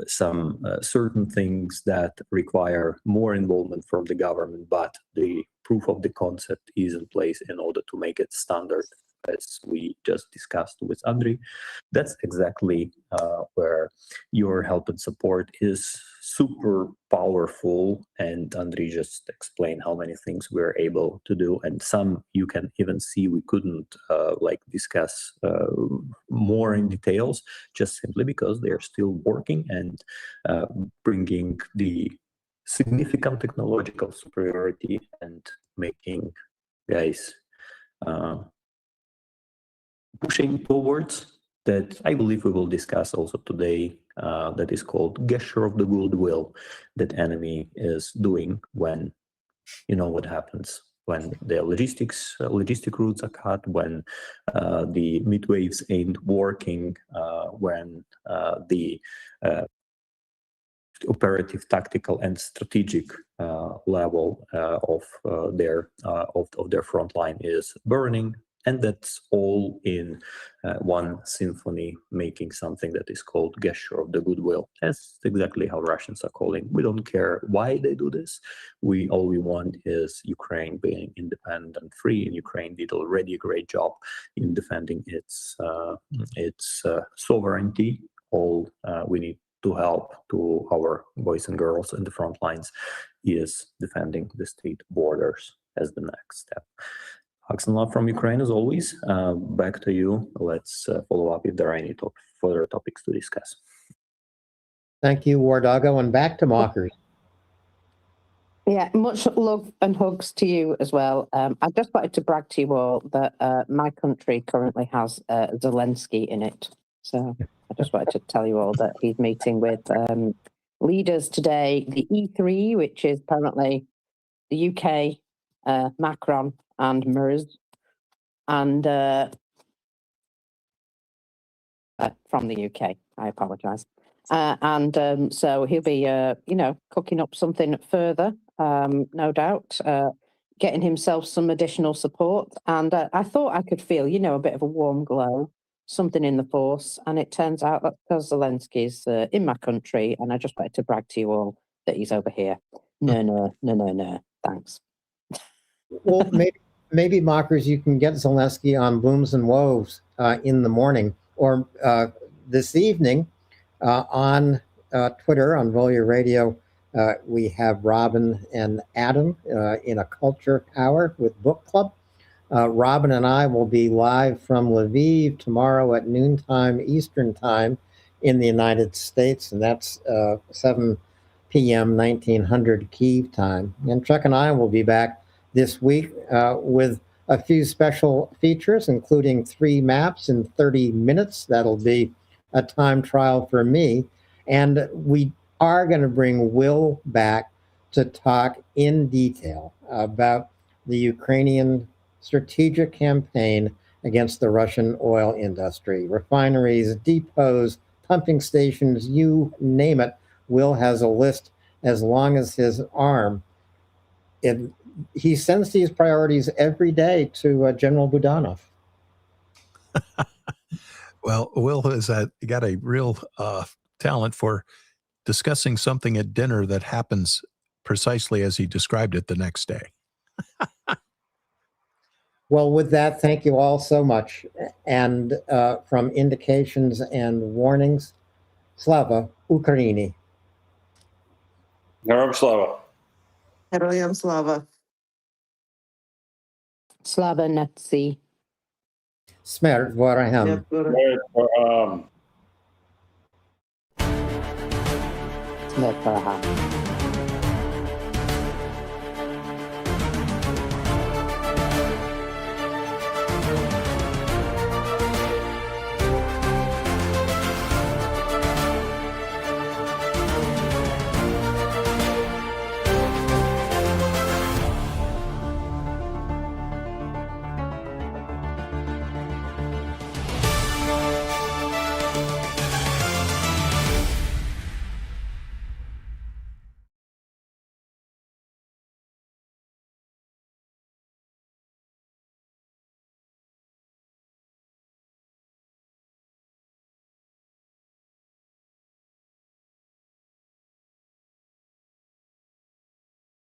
some certain things that require more involvement from the government, but the proof of the concept is in place in order to make it standard, as we just discussed with Andriy. That's exactly where your help and support is super powerful, and Andriy just explained how many things we're able to do, and some you can even see we couldn't discuss more in details, just simply because they're still working and bringing the significant technological superiority and making guys pushing towards that I believe we will discuss also today, that is called gesture of the goodwill that enemy is doing when, you know what happens when the logistic routes are cut, when the midwaves ain't working, when the operative, tactical, and strategic level of their front line is burning. And that's all in one symphony, making something that is called gesture of the goodwill. That's exactly how Russians are calling. We don't care why they do this. All we want is Ukraine being independent and free. And Ukraine did already a great job in defending its sovereignty. All we need to help to our boys and girls in the front lines is defending the state borders as the next step. Hugs and love from Ukraine as always. Back to you. Let's follow up if there are any further topics to discuss. Thank you, WarDoggo, and back to Mockers. Yeah, much love and hugs to you as well. I just wanted to brag to you all that my country currently has Zelensky in it. So I just wanted to tell you all that he's meeting with leaders today, the E3, which is apparently the UK, Macron and Mers, and from the UK, I apologise. So he'll be, cooking up something further, no doubt, getting himself some additional support. And I thought I could feel, a bit of a warm glow, something in the force. And it turns out that because Zelensky's in my country, and I just wanted to brag to you all that he's over here. No. Thanks. Well, maybe Mockers, you can get Zelensky on Booms and Woes in the morning, or this evening on Twitter, on Volya Radio. We have Robin and Adam in a culture hour with Book Club. Robin and I will be live from Lviv tomorrow at noontime Eastern Time in the United States, and that's 7 p.m. 1900 Kyiv time. And Chuck and I will be back this week with a few special features, including 3 maps in 30 minutes. That'll be a time trial for me. And we are going to bring Will back to talk in detail about the Ukrainian strategic campaign against the Russian oil industry. Refineries, depots, pumping stations, you name it. Will has a list as long as his arm. He sends these priorities every day to General Budanov. Well, Will has got a real talent for discussing something at dinner that happens precisely as he described it the next day. Well, with that, thank you all so much. And from Indications and Warnings, Slava Ukraini. Heroям Slava. Heroyam Slava. Slava Nazi. Smert Voraham. Smith Farah.